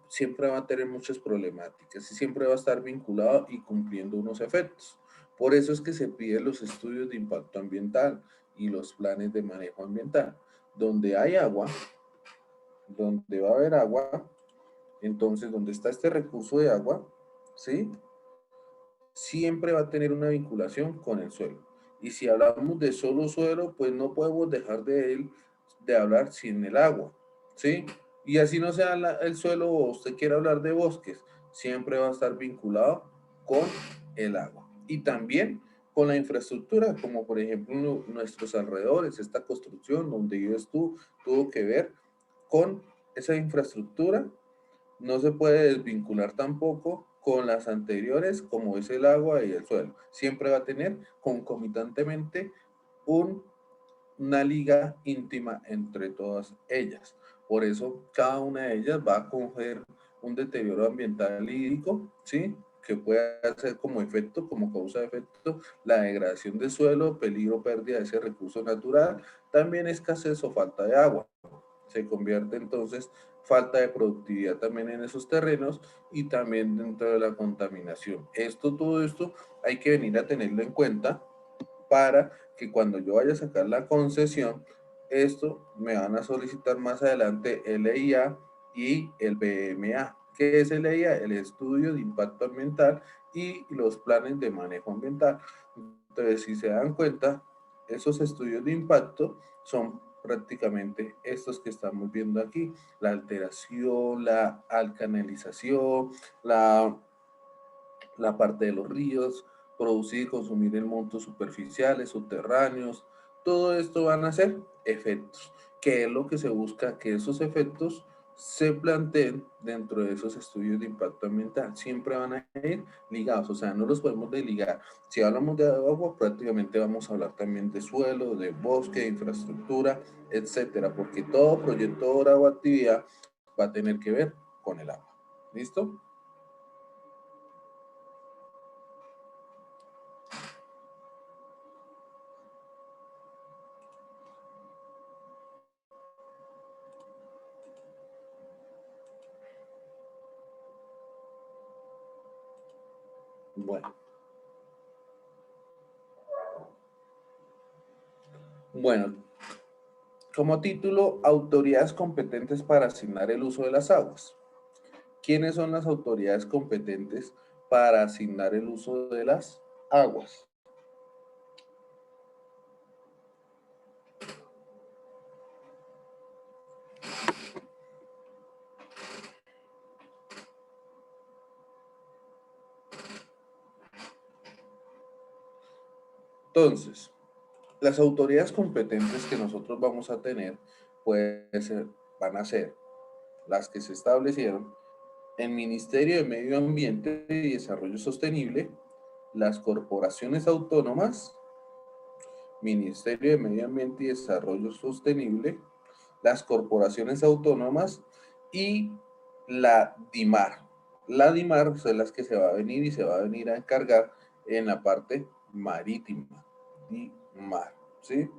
siempre va a tener muchas problemáticas y siempre va a estar vinculado y cumpliendo unos efectos. Por eso es que se piden los estudios de impacto ambiental y los planes de manejo ambiental. Donde hay agua, donde va a haber agua, entonces donde está este recurso de agua, ¿sí? Siempre va a tener una vinculación con el suelo. Y si hablamos de solo suelo, pues no podemos dejar de hablar sin el agua, ¿sí? Y así no sea el suelo o usted quiere hablar de bosques, siempre va a estar vinculado con el agua. Y también con la infraestructura, como por ejemplo nuestros alrededores, esta construcción donde vives tú, tuvo que ver con esa infraestructura. No se puede desvincular tampoco con las anteriores, como es el agua y el suelo. Siempre va a tener concomitantemente una liga íntima entre todas ellas. Por eso, cada una de ellas va a coger un deterioro ambiental hídrico, ¿sí? Que puede hacer como efecto, como causa de efecto, la degradación del suelo, peligro, pérdida de ese recurso natural, también escasez o falta de agua. Se convierte entonces falta de productividad también en esos terrenos y también dentro de la contaminación. Todo esto hay que venir a tenerlo en cuenta para que cuando yo vaya a sacar la concesión, esto me van a solicitar más adelante el EIA y el BMA. ¿Qué es el EIA? El estudio de impacto ambiental y los planes de manejo ambiental. Entonces, si se dan cuenta, esos estudios de impacto son prácticamente estos que estamos viendo aquí: la alteración, la alcanalización, la parte de los ríos, producir y consumir en montos superficiales, subterráneos. Todo esto van a ser efectos, que es lo que se busca, que esos efectos se planteen dentro de esos estudios de impacto ambiental. Siempre van a ir ligados, o sea, no los podemos desligar. Si hablamos de agua, prácticamente vamos a hablar también de suelo, de bosque, de infraestructura, etcétera, porque todo proyecto, obra o actividad va a tener que ver con el agua. ¿Listo? Bueno, como título, autoridades competentes para asignar el uso de las aguas. ¿Quiénes son las autoridades competentes para asignar el uso de las aguas? Entonces, las autoridades competentes que nosotros vamos a tener van a ser las que se establecieron el Ministerio de Medio Ambiente y Desarrollo Sostenible, las corporaciones autónomas, Ministerio de Medio Ambiente y Desarrollo Sostenible, las corporaciones autónomas y la DIMAR. La DIMAR son las que se va a venir a encargar en la parte marítima. DIMAR, ¿sí?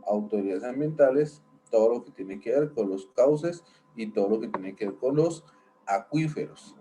Autoridades ambientales, todo lo que tiene que ver con los cauces y todo lo que tiene que ver con los acuíferos.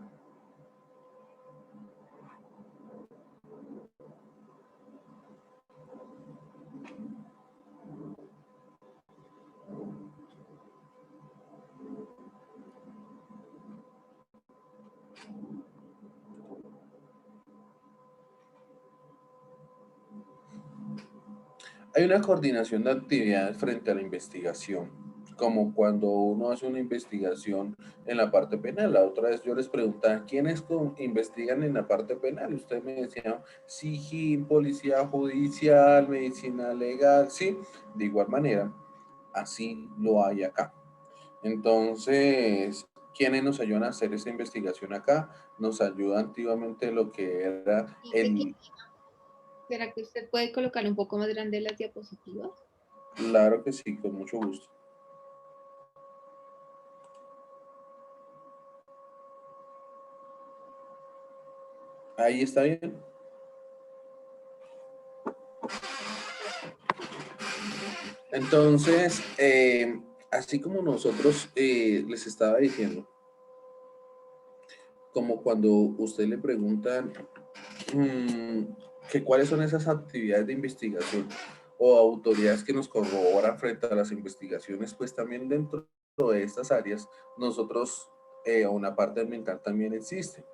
Hay una coordinación de actividades frente a la investigación, como cuando uno hace una investigación en la parte penal. La otra vez yo les preguntaba, ¿quiénes investigan en la parte penal? Usted me decía, SIGIN, Policía Judicial, Medicina Legal, sí. De igual manera, así lo hay acá. Entonces, ¿quiénes nos ayudan a hacer esa investigación acá? Nos ayuda antiguamente lo que era el... ¿Será que usted puede colocar un poco más grande las diapositivas? Claro que sí, con mucho gusto. Ahí está bien. Entonces, así como nosotros les estaba diciendo, como cuando usted le preguntan que cuáles son esas actividades de investigación o autoridades que nos corroboran frente a las investigaciones, pues también dentro de estas áreas, nosotros, una parte ambiental también existe.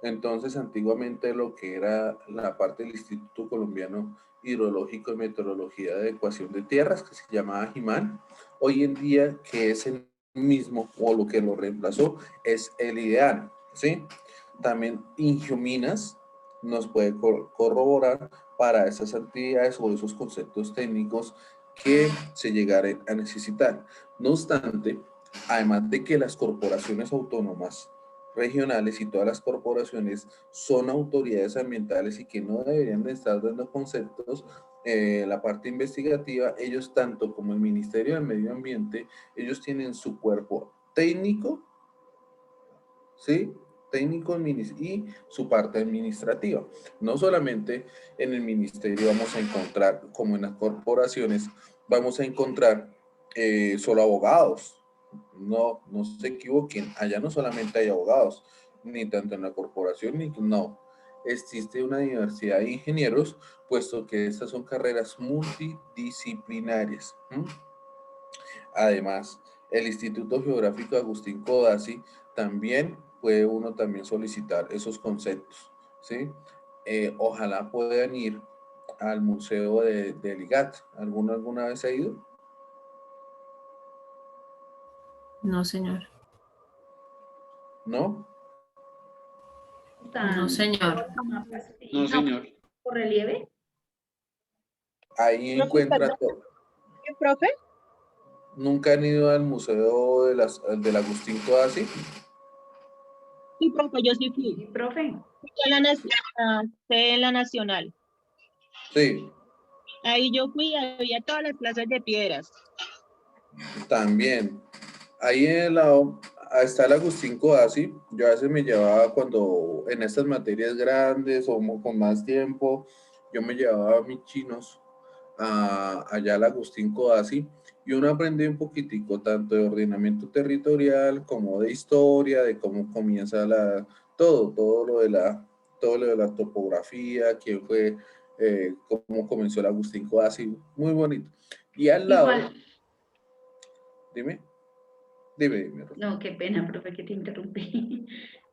Entonces, antiguamente lo que era la parte del Instituto Colombiano Hidrológico y Meteorología de Adecuación de Tierras, que se llamaba JIMAN, hoy en día, que es el mismo o lo que lo reemplazó, es el IDEAN, ¿sí? También Ingiominas nos puede corroborar para esas actividades o esos conceptos técnicos que se llegaren a necesitar. No obstante, además de que las corporaciones autónomas regionales y todas las corporaciones son autoridades ambientales y que no deberían de estar dando conceptos, la parte investigativa, ellos tanto como el Ministerio del Medio Ambiente, ellos tienen su cuerpo técnico, ¿sí? Técnico y su parte administrativa. No solamente en el ministerio vamos a encontrar, como en las corporaciones, vamos a encontrar solo abogados. No, no se equivoquen, allá no solamente hay abogados, ni tanto en la corporación, ni no. Existe una diversidad de ingenieros, puesto que estas son carreras multidisciplinarias. Además, el Instituto Geográfico Agustín Codazzi también puede uno también solicitar esos conceptos, ¿sí? Ojalá puedan ir al Museo del IGAT. ¿Alguna vez ha ido? No, señor. ¿No? No, señor. No, señor. ¿Por relieve? Ahí encuentra todo. ¿Qué, profe? ¿Nunca han ido al Museo del Agustín Codazzi? Sí, profe, yo sí fui. Sí, profe. Fui en la Nacional. Sí. Ahí yo fui, había todas las plazas de piedras. También. Ahí en el lado está el Agustín Codazzi. Yo a veces me llevaba cuando en estas materias grandes o con más tiempo, yo me llevaba a mis chinos allá al Agustín Codazzi y uno aprende un poquitico tanto de ordenamiento territorial como de historia, de cómo comienza todo lo de la topografía, quién fue, cómo comenzó el Agustín Codazzi, muy bonito. Y al lado, Igual. dime. No, qué pena, profe, que te interrumpí.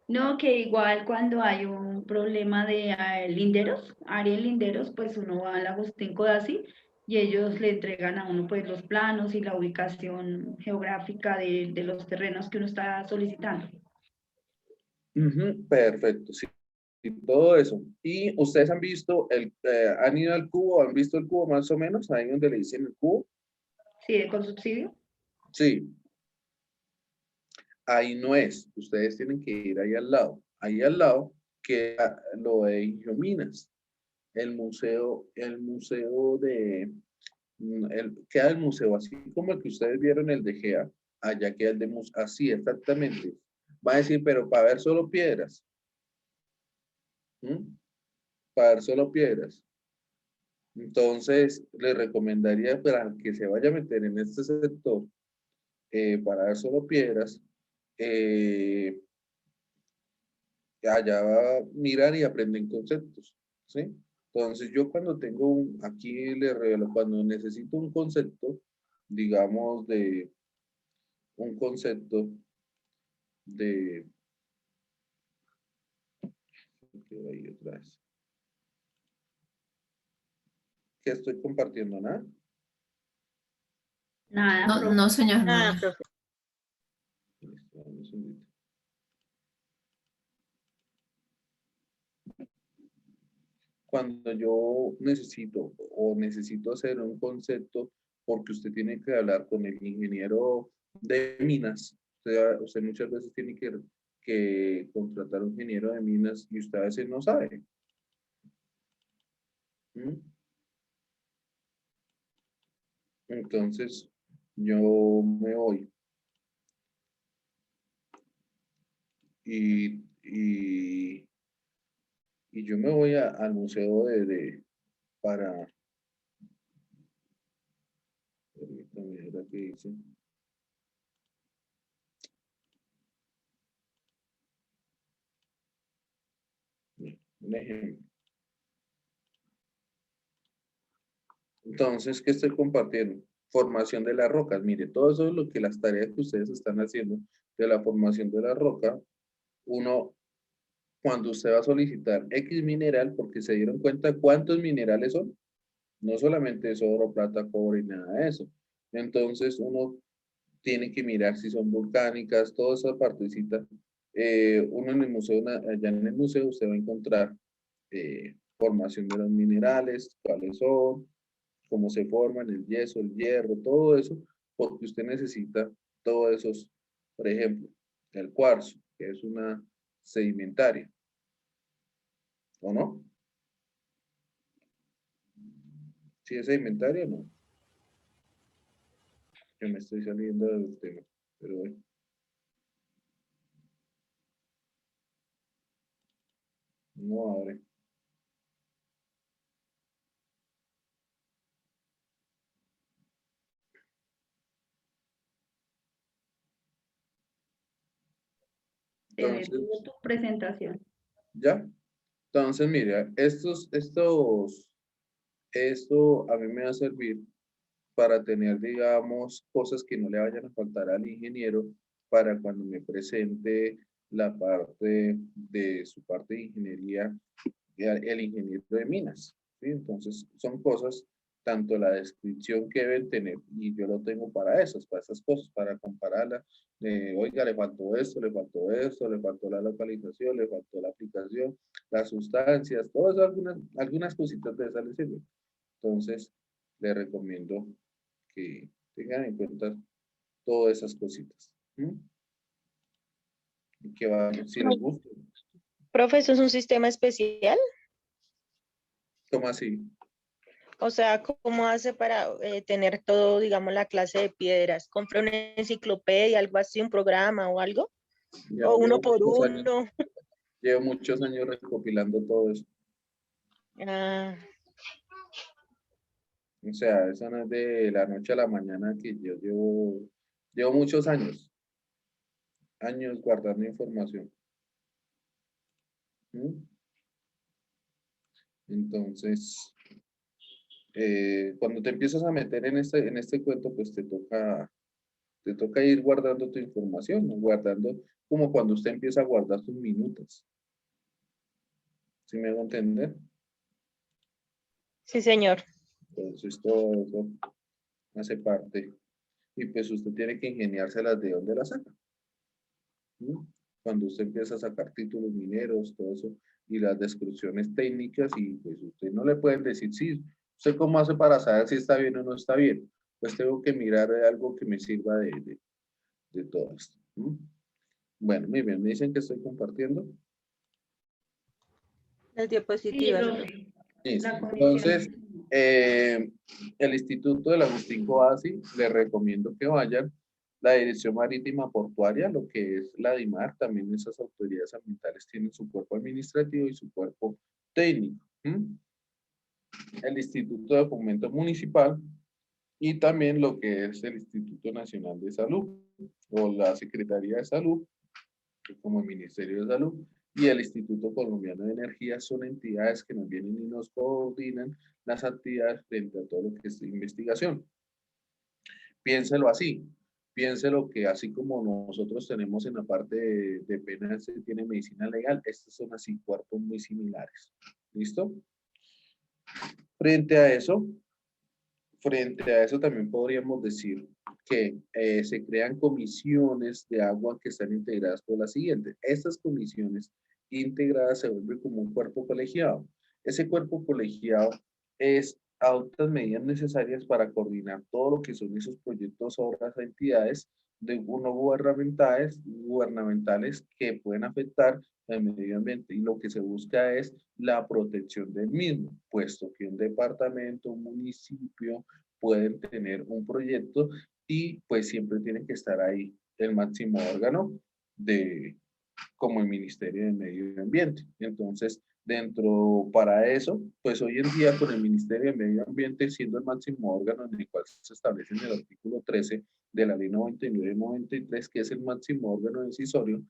No, que igual cuando hay un problema de linderos, área de linderos, pues uno va al Agustín Codazzi y ellos le entregan a uno pues los planos y la ubicación geográfica de los terrenos que uno está solicitando. Perfecto, sí, y todo eso. ¿Y ustedes han visto han ido al cubo, han visto el cubo más o menos, ahí donde le dicen el cubo? Sí, con subsidio. Sí. Ahí no es, ustedes tienen que ir ahí al lado queda lo de Ingiominas, el museo queda el museo, así como el que ustedes vieron el de GEA, allá queda el de museo, así exactamente. Va a decir, pero para ver solo piedras. Para ver solo piedras. Entonces, le recomendaría para que se vaya a meter en este sector, para ver solo piedras, allá va a mirar y aprenden conceptos, ¿sí? Entonces yo cuando tengo aquí le revelo, cuando necesito un concepto, digamos un concepto de, ahí otra vez, ¿qué estoy compartiendo? ¿Nada? Nada, No, profe. no, señor. Nada, No. profe. Listo, dame un segundito. Cuando yo necesito hacer un concepto, porque usted tiene que hablar con el ingeniero de minas, usted muchas veces tiene que contratar a un ingeniero de minas y usted a veces no sabe. Entonces, yo me voy. Y yo me voy al museo para... Permítame ver aquí dice. Un ejemplo. Entonces, ¿qué estoy compartiendo? Formación de las rocas. Mire, todo eso es lo que las tareas que ustedes están haciendo de la formación de la roca. Uno, cuando usted va a solicitar X mineral, porque se dieron cuenta cuántos minerales son, no solamente es oro, plata, cobre y nada de eso. Entonces, uno tiene que mirar si son volcánicas, toda esa partecita. Uno en el museo, allá en el museo, usted va a encontrar formación de los minerales, cuáles son, cómo se forman, el yeso, el hierro, todo eso, porque usted necesita todos esos, por ejemplo, el cuarzo, que es una sedimentaria, ¿o no? ¿Sí es sedimentaria o no? Yo me estoy saliendo del tema, pero bueno. No abre. Entonces, Tuvo tu presentación. ¿ya? Entonces, mira, esto a mí me va a servir para tener, digamos, cosas que no le vayan a faltar al ingeniero para cuando me presente la parte de su parte de ingeniería, el ingeniero de minas, ¿sí? Entonces, son cosas, tanto la descripción que deben tener, y yo lo tengo para esas cosas, para compararla. Oiga, le faltó esto, le faltó esto, le faltó la localización, le faltó la aplicación, las sustancias, todas algunas cositas de esas le sirven. Entonces, le recomiendo que tengan en cuenta todas esas cositas. Y que vayan, si les gusta. Profe, ¿eso es un sistema especial? ¿Cómo así? O sea, ¿cómo hace para tener todo, digamos, la clase de piedras? ¿Compra una enciclopedia, algo así, un programa o algo? Ya ¿O uno llevo por muchos años, uno? llevo muchos años recopilando todo eso. Ah, O sea, eso no es de la noche a la mañana que yo llevo muchos años guardando información. Entonces, cuando te empiezas a meter en este cuento, pues te toca ir guardando tu información, ¿no? Guardando como cuando usted empieza a guardar sus minutos. ¿Sí me hago entender? sí, señor. Entonces, todo eso hace parte. Y pues usted tiene que ingeniárselas de dónde las saca. Cuando usted empieza a sacar títulos mineros, todo eso, y las descripciones técnicas, y pues usted no le pueden decir, sí, ¿usted cómo hace para saber si está bien o no está bien? Pues tengo que mirar algo que me sirva de todo esto. Bueno, muy bien, me dicen que estoy compartiendo. Las Sí, diapositivas. profe. Listo. La Entonces, comisión. el Instituto del Agustín Coasi, les recomiendo que vayan. La Dirección Marítima Portuaria, lo que es la DIMAR, también esas autoridades ambientales tienen su cuerpo administrativo y su cuerpo técnico. El Instituto de Fomento Municipal y también lo que es el Instituto Nacional de Salud o la Secretaría de Salud, como el Ministerio de Salud, y el Instituto Colombiano de Energía son entidades que nos vienen y nos coordinan las actividades frente a todo lo que es investigación. Piénselo así, piénselo que así como nosotros tenemos en la parte de penas, se tiene medicina legal, estos son así cuerpos muy similares. ¿Listo? Frente a eso también podríamos decir que se crean comisiones de agua que están integradas por las siguientes. Estas comisiones integradas se vuelven como un cuerpo colegiado. Ese cuerpo colegiado adopta medidas necesarias para coordinar todo lo que son esos proyectos, obras, entidades de uno gubernamentales que pueden afectar el medio ambiente, y lo que se busca es la protección del mismo, puesto que un departamento, un municipio, pueden tener un proyecto y pues siempre tiene que estar ahí el máximo órgano como el Ministerio de Medio Ambiente. Entonces, para eso, pues hoy en día con el Ministerio de Medio Ambiente siendo el máximo órgano en el cual se establece en el artículo 13 de la ley 99-93, que es el máximo órgano decisorio,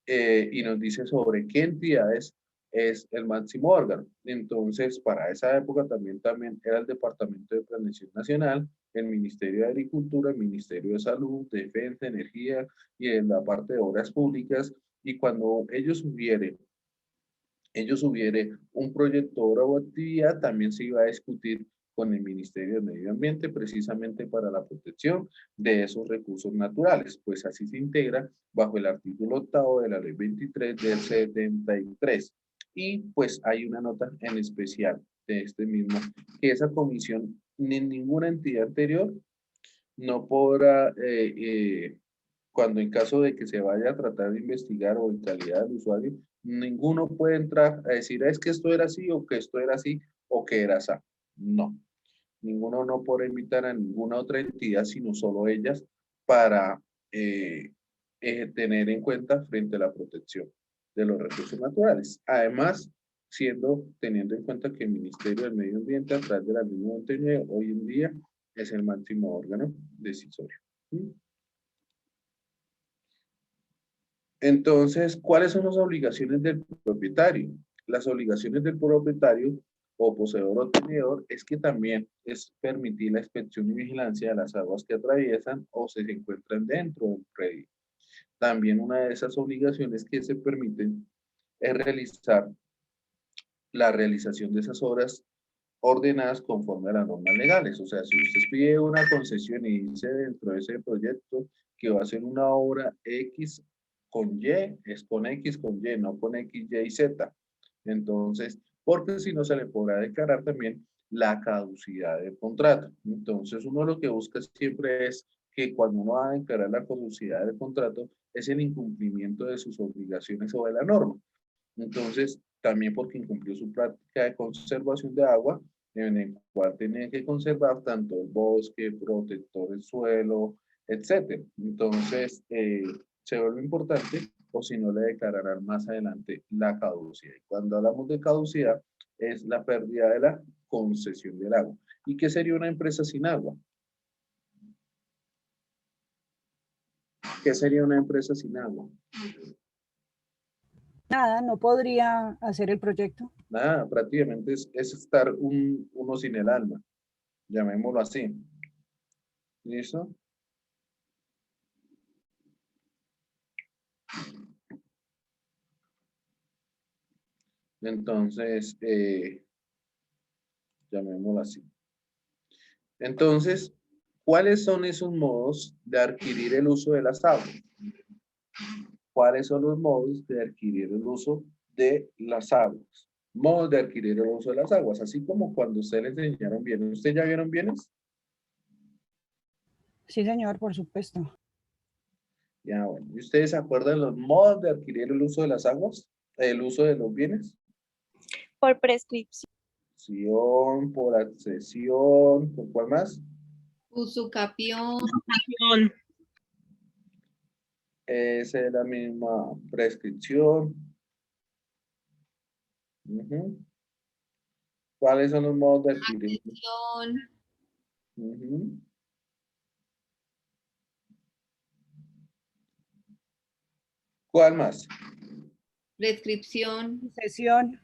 y nos dice sobre qué entidades es el máximo órgano. Entonces, para esa época también era el Departamento de Planeación Nacional, el Ministerio de Agricultura, el Ministerio de Salud, Defensa, Energía y en la parte de Obras Públicas. Y cuando ellos hubiere un proyecto, obra o actividad, también se iba a discutir con el Ministerio de Medio Ambiente precisamente para la protección de esos recursos naturales, pues así se integra bajo el artículo 8 de la ley 23 del 73. Y pues hay una nota en especial de este mismo, que esa comisión ni ninguna entidad anterior no podrá, cuando en caso de que se vaya a tratar de investigar o en calidad del usuario, ninguno puede entrar a decir, es que esto era así o que esto era así o que era así. No, ninguno no podrá invitar a ninguna otra entidad, sino solo ellas para tener en cuenta frente a la protección de los recursos naturales. Además, teniendo en cuenta que el Ministerio del Medio Ambiente, a través de la ley 99, hoy en día es el máximo órgano decisorio. Entonces, ¿cuáles son las obligaciones del propietario? Las obligaciones del propietario o poseedor o tenedor es que también es permitir la inspección y vigilancia de las aguas que atraviesan o se encuentran dentro del predio. También una de esas obligaciones que se permiten es realizar la realización de esas obras ordenadas conforme a las normas legales. O sea, si usted pide una concesión y dice dentro de ese proyecto que va a ser una obra X con Y, es con X con Y, no con X, Y y Z. Entonces, porque si no se le podrá declarar también la caducidad del contrato. Entonces, uno lo que busca siempre es que cuando uno va a declarar la caducidad del contrato, es el incumplimiento de sus obligaciones o de la norma. Entonces, también porque incumplió su práctica de conservación de agua, en el cual tenía que conservar tanto el bosque, protector del suelo, etc. Entonces, se vuelve importante, o si no le declararán más adelante la caducidad. Y cuando hablamos de caducidad, es la pérdida de la concesión del agua. ¿Y qué sería una empresa sin agua? ¿Qué sería una empresa sin agua? Nada, no podría hacer el proyecto. Nada, prácticamente es estar uno sin el alma, llamémoslo así. ¿Listo? Entonces, llamémoslo así. Entonces, ¿cuáles son esos modos de adquirir el uso de las aguas? ¿Cuáles son los modos de adquirir el uso de las aguas? Modos de adquirir el uso de las aguas, así como cuando ustedes les enseñaron bienes. ¿Ustedes ya vieron bienes? Sí, señor, por supuesto. Ya, bueno. ¿Y ustedes se acuerdan los modos de adquirir el uso de las aguas? ¿El uso de los bienes? Por prescripción. Por accesión, ¿por cuál más? Usucapión. Esa es la misma prescripción. ¿Cuáles son los modos de adquirir? ¿Cuál más? Prescripción. Cesión.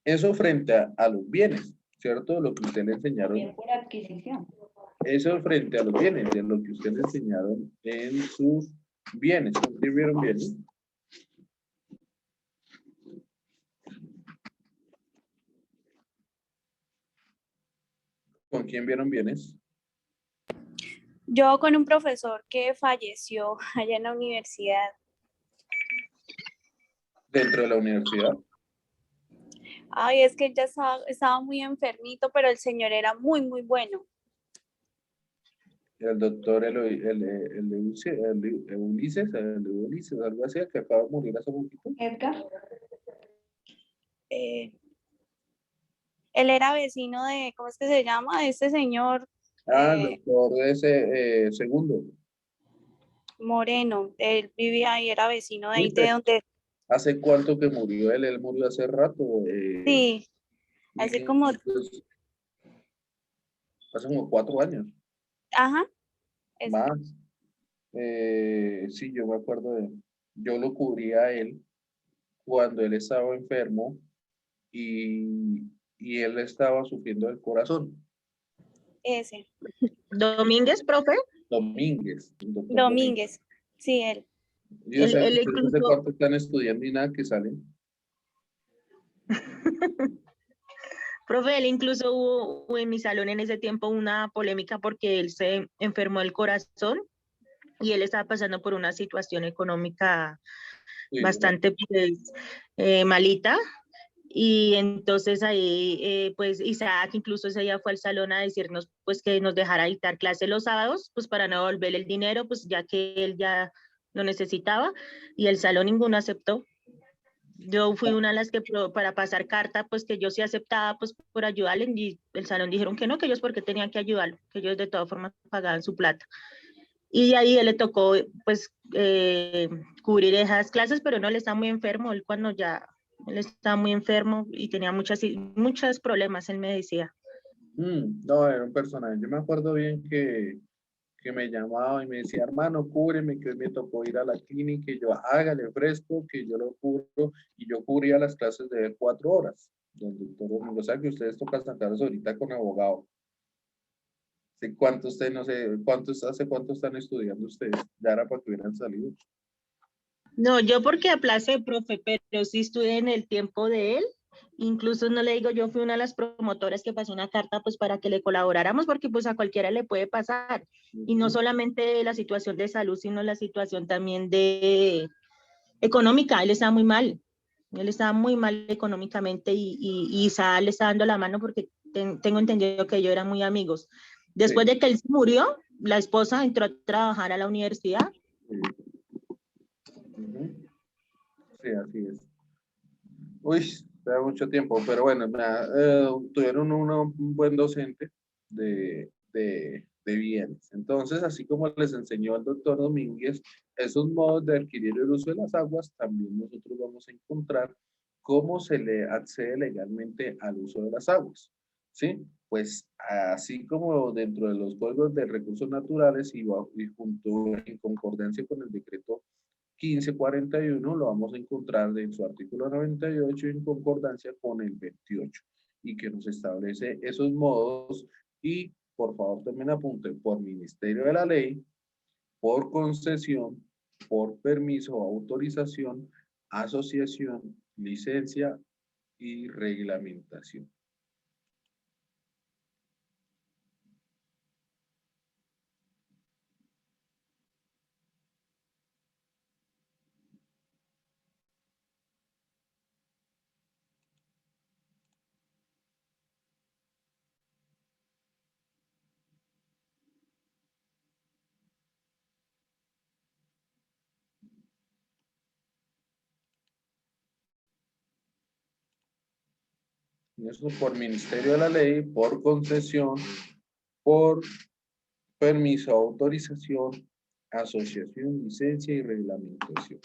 Eso frente a los bienes, ¿cierto? Lo que usted le enseñaron. Bien por adquisición. Eso frente a los bienes, de lo que usted le enseñaron en sus bienes. ¿Con quién vieron bienes? ¿Con quién vieron bienes? Yo con un profesor que falleció allá en la universidad. ¿Dentro de la universidad? Ay, es que ya estaba muy enfermito, pero el señor era muy, muy bueno. El doctor Ulises, algo así, que acaba de morir hace poquito. Edgar. Él era vecino de, ¿cómo es que se llama? De este señor El doctor de ese segundo. Moreno. Él vivía ahí, era vecino de ahí, Uy, de donde, ¿hace cuánto que murió él? Él murió hace rato. sí, hace como, Pues, hace como 4 años, ajá, eso. más. Sí, yo me acuerdo de él. Yo lo cubría a él cuando él estaba enfermo y, y él estaba sufriendo del corazón. Ese. Domínguez, profe, Domínguez, el doctor Domínguez. Domínguez, sí, él. Yo sé él que ustedes de incluso, cuánto están estudiando y nada que salen. profe, él incluso hubo en mi salón en ese tiempo una polémica porque él se enfermó del corazón y él estaba pasando por una situación económica Sí, bastante pues, malita. Y entonces ahí, pues Isaac incluso ese día fue al salón a decirnos pues que nos dejara dictar clase los sábados, pues para no devolverle el dinero, pues ya que él ya lo necesitaba y el salón ninguno aceptó. Yo fui una de las que para pasar carta, pues que yo sí aceptaba pues por ayudarle y el salón dijeron que no, que ellos porque tenían que ayudarlo, que ellos de todas formas pagaban su plata. Y ahí él le tocó pues cubrir esas clases, pero no, él está muy enfermo, él cuando ya, él estaba muy enfermo y tenía muchos problemas, él me decía. No, era un personaje. Yo me acuerdo bien que me llamaba y me decía, hermano, cúbreme, que hoy me tocó ir a la clínica y yo, hágale fresco, que yo lo cubro. Y yo cubría las clases de 4 horas. Del doctor Domingo. O sea que ustedes tocan sacarlos ahorita con abogado. ¿Sí? ¿Cuánto usted, no sé, hace cuánto están estudiando ustedes? Ya era para que hubieran salido. No, yo porque aplacé, profe, pero sí estuve en el tiempo de él. Incluso no le digo, yo fui una de las promotoras que pasó una carta pues para que le colaboráramos porque pues a cualquiera le puede pasar. Y no solamente la situación de salud, sino la situación también de económica. Él estaba muy mal. Él estaba muy mal económicamente y Isa le está dando la mano porque tengo entendido que ellos eran muy amigos. Después Sí. de que él murió, la esposa entró a trabajar a la universidad. Sí. Sí, así es. Uy, da mucho tiempo, pero bueno, tuvieron un buen docente de bienes. Entonces, así como les enseñó el doctor Domínguez, esos modos de adquirir el uso de las aguas, también nosotros vamos a encontrar cómo se le accede legalmente al uso de las aguas. ¿Sí? Pues así como dentro de los códigos de recursos naturales y junto en concordancia con el decreto 1541 lo vamos a encontrar en su artículo 98 en concordancia con el 28 y que nos establece esos modos y por favor también apunten por ministerio de la ley, por concesión, por permiso o autorización, asociación, licencia y reglamentación. Eso por ministerio de la ley, por concesión, por permiso, autorización, asociación, licencia y reglamentación.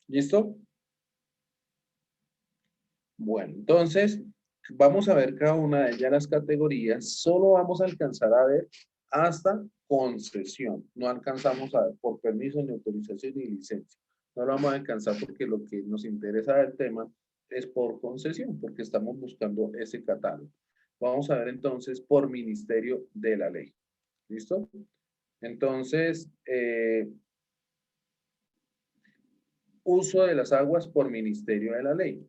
¿Listo? Bueno, entonces vamos a ver cada una de ellas las categorías. Solo vamos a alcanzar a ver hasta concesión. No alcanzamos a ver por permiso, ni autorización, ni licencia. No lo vamos a alcanzar porque lo que nos interesa del tema es por concesión, porque estamos buscando ese catálogo. Vamos a ver entonces por ministerio de la ley. ¿Listo? Entonces, uso de las aguas por ministerio de la ley.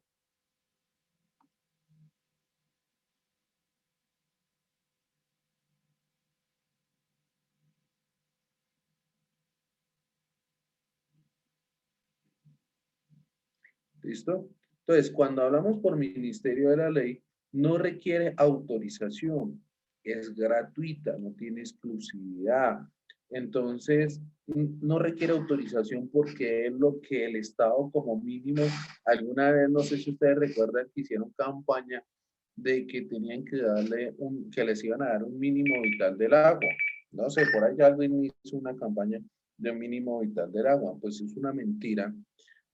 ¿Listo? Entonces, cuando hablamos por Ministerio de la Ley, no requiere autorización, es gratuita, no tiene exclusividad. Entonces, no requiere autorización porque es lo que el Estado como mínimo, alguna vez, no sé si ustedes recuerdan que hicieron campaña de que tenían que darle que les iban a dar un mínimo vital del agua. No sé, por ahí alguien hizo una campaña de un mínimo vital del agua. Pues es una mentira,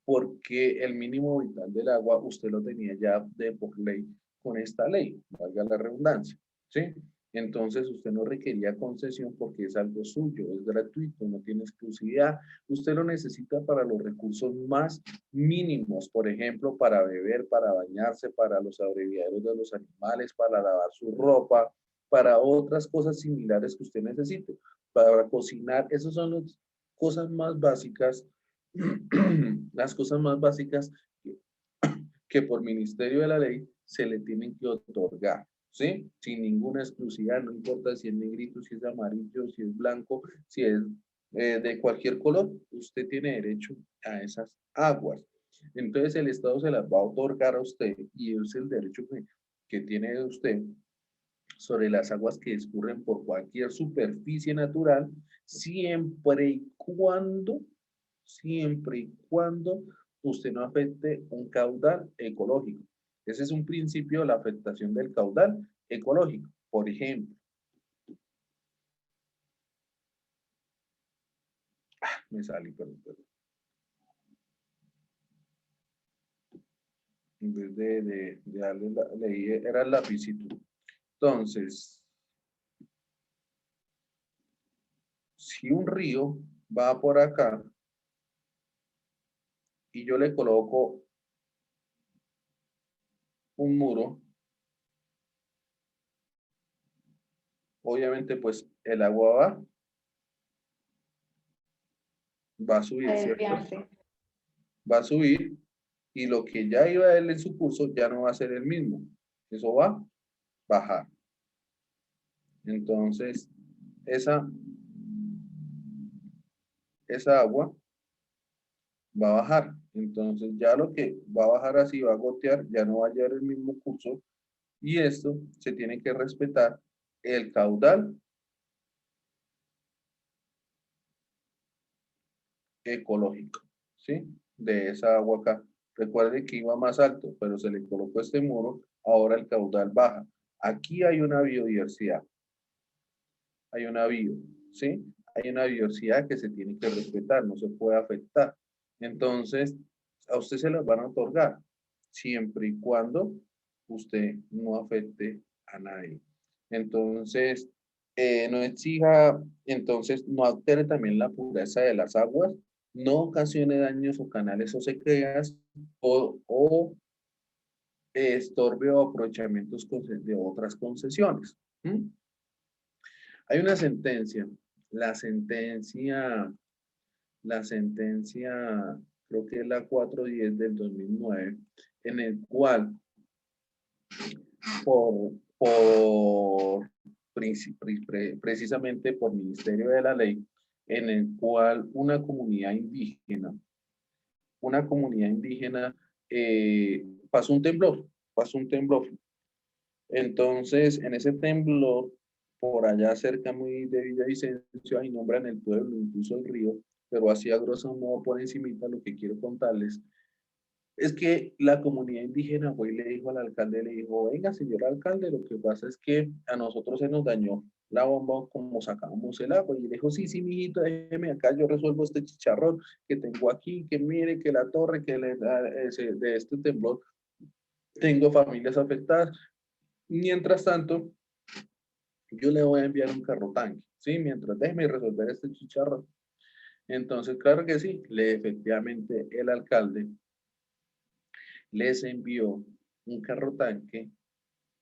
porque el mínimo vital del agua usted lo tenía ya de por ley con esta ley, valga la redundancia, ¿sí? Entonces usted no requería concesión porque es algo suyo, es gratuito, no tiene exclusividad. Usted lo necesita para los recursos más mínimos, por ejemplo, para beber, para bañarse, para los abreviaderos de los animales, para lavar su ropa, para otras cosas similares que usted necesite, para cocinar. Esas son las cosas más básicas, las cosas más básicas que por Ministerio de la Ley se le tienen que otorgar, ¿sí? Sin ninguna exclusividad, no importa si es negrito, si es amarillo, si es blanco, si es de cualquier color, usted tiene derecho a esas aguas. Entonces el Estado se las va a otorgar a usted y es el derecho que tiene usted sobre las aguas que discurren por cualquier superficie natural, siempre y cuando usted no afecte un caudal ecológico. Ese es un principio de la afectación del caudal ecológico. Por ejemplo, me salí, perdón. En vez de darle leí, era el lapicito. Entonces, si un río va por acá y yo le coloco un muro, obviamente pues el agua va a subir, ¿cierto? Va a subir y lo que ya iba a él en su curso ya no va a ser el mismo. Eso va a bajar. Entonces, esa agua va a bajar. Entonces, ya lo que va a bajar así, va a gotear, ya no va a llevar el mismo curso. Y esto se tiene que respetar el caudal ecológico, ¿sí? De esa agua acá. Recuerde que iba más alto, pero se le colocó este muro, ahora el caudal baja. Aquí hay una biodiversidad. Hay una ¿sí? Hay una biodiversidad que se tiene que respetar, no se puede afectar. Entonces, a usted se las van a otorgar, siempre y cuando usted no afecte a nadie. Entonces, no exija, entonces, no altere también la pureza de las aguas, no ocasione daños o canales o sequías, o estorbe o aprovechamientos de otras concesiones. ¿Mm? Hay una sentencia, la sentencia, creo que es la 410 del 2009, en el cual, precisamente por Ministerio de la Ley, en el cual una comunidad indígena pasó un temblor. Entonces, en ese temblor, por allá cerca muy de Villavicencio, ahí nombran el pueblo, incluso el río, pero así a grosso modo por encimita lo que quiero contarles es que la comunidad indígena fue y le dijo al alcalde, le dijo, venga señor alcalde, lo que pasa es que a nosotros se nos dañó la bomba como sacábamos el agua, y le dijo, sí, mijito, déjeme acá, yo resuelvo este chicharrón que tengo aquí, que mire, que la torre, que de este temblor, tengo familias afectadas. Mientras tanto, yo le voy a enviar un carro tanque, ¿sí? Mientras déjeme resolver este chicharrón. Entonces, claro que sí, efectivamente el alcalde les envió un carro tanque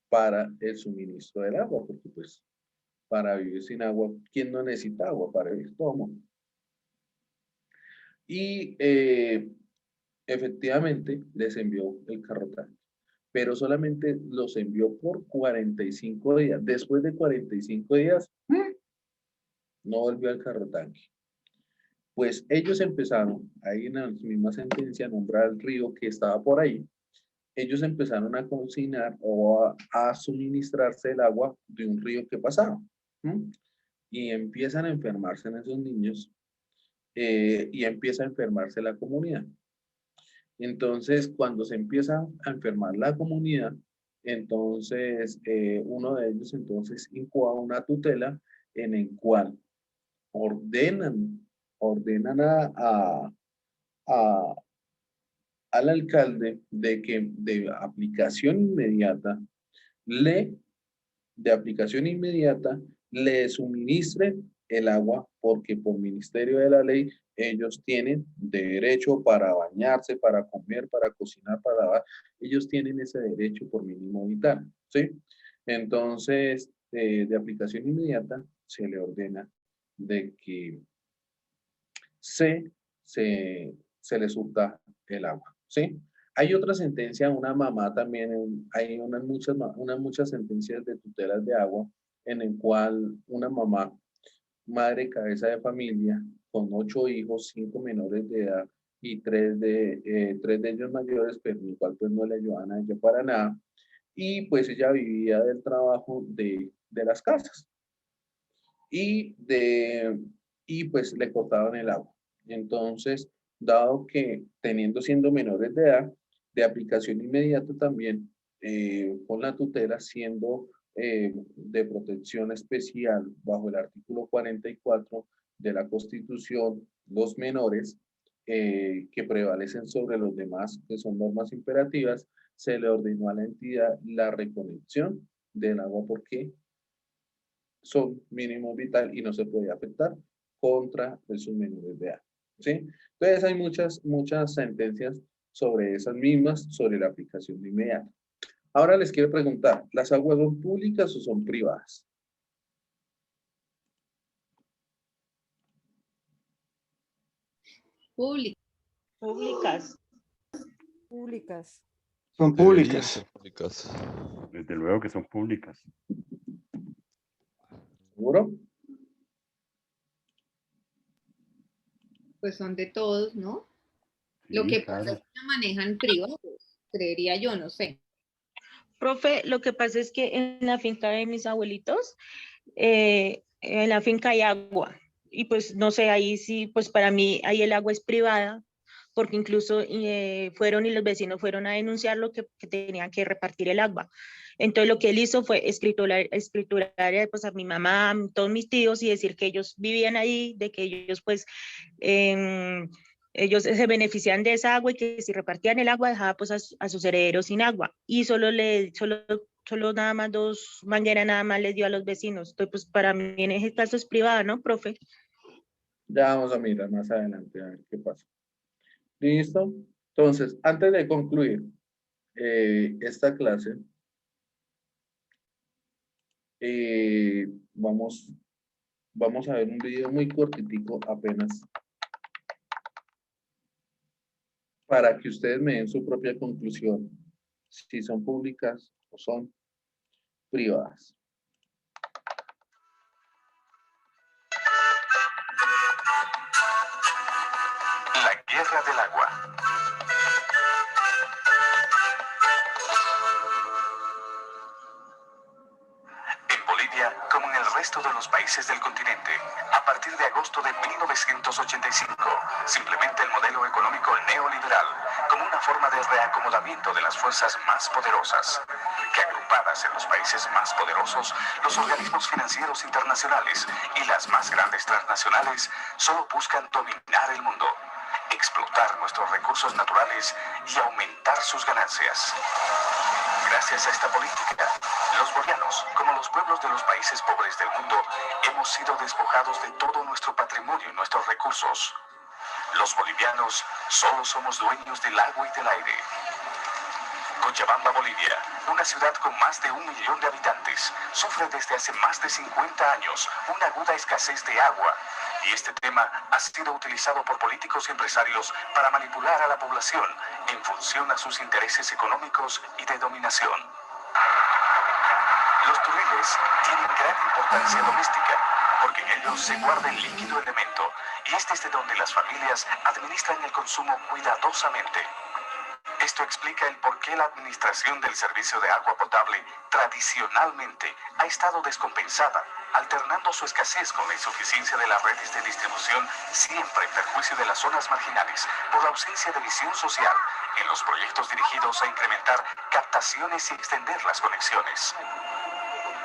para el suministro del agua, porque pues para vivir sin agua, ¿quién no necesita agua para vivir? Todo mundo. Y efectivamente les envió el carro tanque, pero solamente los envió por 45 días. Después de 45 días, no volvió al carro tanque. Pues ellos empezaron, ahí en la misma sentencia, a nombrar el río que estaba por ahí. Ellos empezaron a cocinar o a suministrarse el agua de un río que pasaba. ¿Mm? Y empiezan a enfermarse en esos niños y empieza a enfermarse la comunidad. Entonces, cuando se empieza a enfermar la comunidad, entonces uno de ellos entonces incoa una tutela en el cual ordenan a- al alcalde de que de aplicación inmediata le de aplicación inmediata le suministre el agua porque por ministerio de la ley ellos tienen derecho para bañarse, para comer, para cocinar, para lavar. Ellos tienen ese derecho por mínimo vital, ¿sí? Entonces, de aplicación inmediata se le ordena de que se, se le surta el agua, ¿sí? Hay otra sentencia, una mamá también, hay unas muchas sentencias de tutelas de agua en el cual una mamá, madre cabeza de familia, con 8 hijos, 5 menores de edad y 3 de ellos mayores, pero en el cual pues no le ayudaban a ella para nada, y pues ella vivía del trabajo de las casas y, y pues le cortaban el agua. Entonces, dado que siendo menores de edad, de aplicación inmediata también, con la tutela siendo de protección especial bajo el artículo 44 de la Constitución, los menores que prevalecen sobre los demás, que son normas imperativas, se le ordenó a la entidad la reconexión del agua porque son mínimo vital y no se puede afectar contra esos menores de edad, ¿sí? Entonces hay muchas sentencias sobre esas mismas, sobre la aplicación de inmediata. Ahora les quiero preguntar, ¿las aguas son públicas o son privadas? Público. Públicas. Públicas. Son Deberían públicas. ser públicas. Desde luego que son públicas. ¿Seguro? Pues son de todos, ¿no? Lo Sí, que pasa claro. es que la manejan privados, creería yo, no sé. Profe, lo que pasa es que en la finca de mis abuelitos, en la finca hay agua. Y pues no sé, ahí sí, pues para mí ahí el agua es privada, porque incluso fueron y los vecinos fueron a denunciarlo que tenían que repartir el agua. Entonces lo que él hizo fue escriturar pues a mi mamá, a todos mis tíos y decir que ellos vivían ahí, de que ellos pues ellos se benefician de esa agua y que si repartían el agua dejaba pues a sus herederos sin agua y solo nada más 2 mangueras nada más les dio a los vecinos. Entonces pues para mí en ese caso es privada, ¿no, profe? Ya vamos a mirar más adelante a ver qué pasa. ¿Listo? Entonces, antes de concluir esta clase, vamos a ver un video muy cortitico apenas para que ustedes me den su propia conclusión, si son públicas o son privadas. La guerra del agua. En Bolivia, como en el resto de los países del continente, a partir de agosto de 1985, se implementa el modelo económico neoliberal como una forma de reacomodamiento de las fuerzas más poderosas, que agrupadas en los países más poderosos, los organismos financieros internacionales y las más grandes transnacionales solo buscan dominar el mundo, explotar nuestros recursos naturales y aumentar sus ganancias. Gracias a esta política, los bolivianos, como los pueblos de los países pobres del mundo, hemos sido despojados de todo nuestro patrimonio y nuestros recursos. Los bolivianos solo somos dueños del agua y del aire. Cochabamba, Bolivia, una ciudad con más de 1 millón de habitantes, sufre desde hace más de 50 años una aguda escasez de agua. Y este tema ha sido utilizado por políticos y empresarios para manipular a la población en función a sus intereses económicos y de dominación. Los turriles tienen gran importancia doméstica, porque en ellos se guarda el líquido elemento, y este es de donde las familias administran el consumo cuidadosamente. Esto explica el por qué la administración del servicio de agua potable tradicionalmente ha estado descompensada, alternando su escasez con la insuficiencia de las redes de distribución, siempre en perjuicio de las zonas marginales, por la ausencia de visión social en los proyectos dirigidos a incrementar captaciones y extender las conexiones.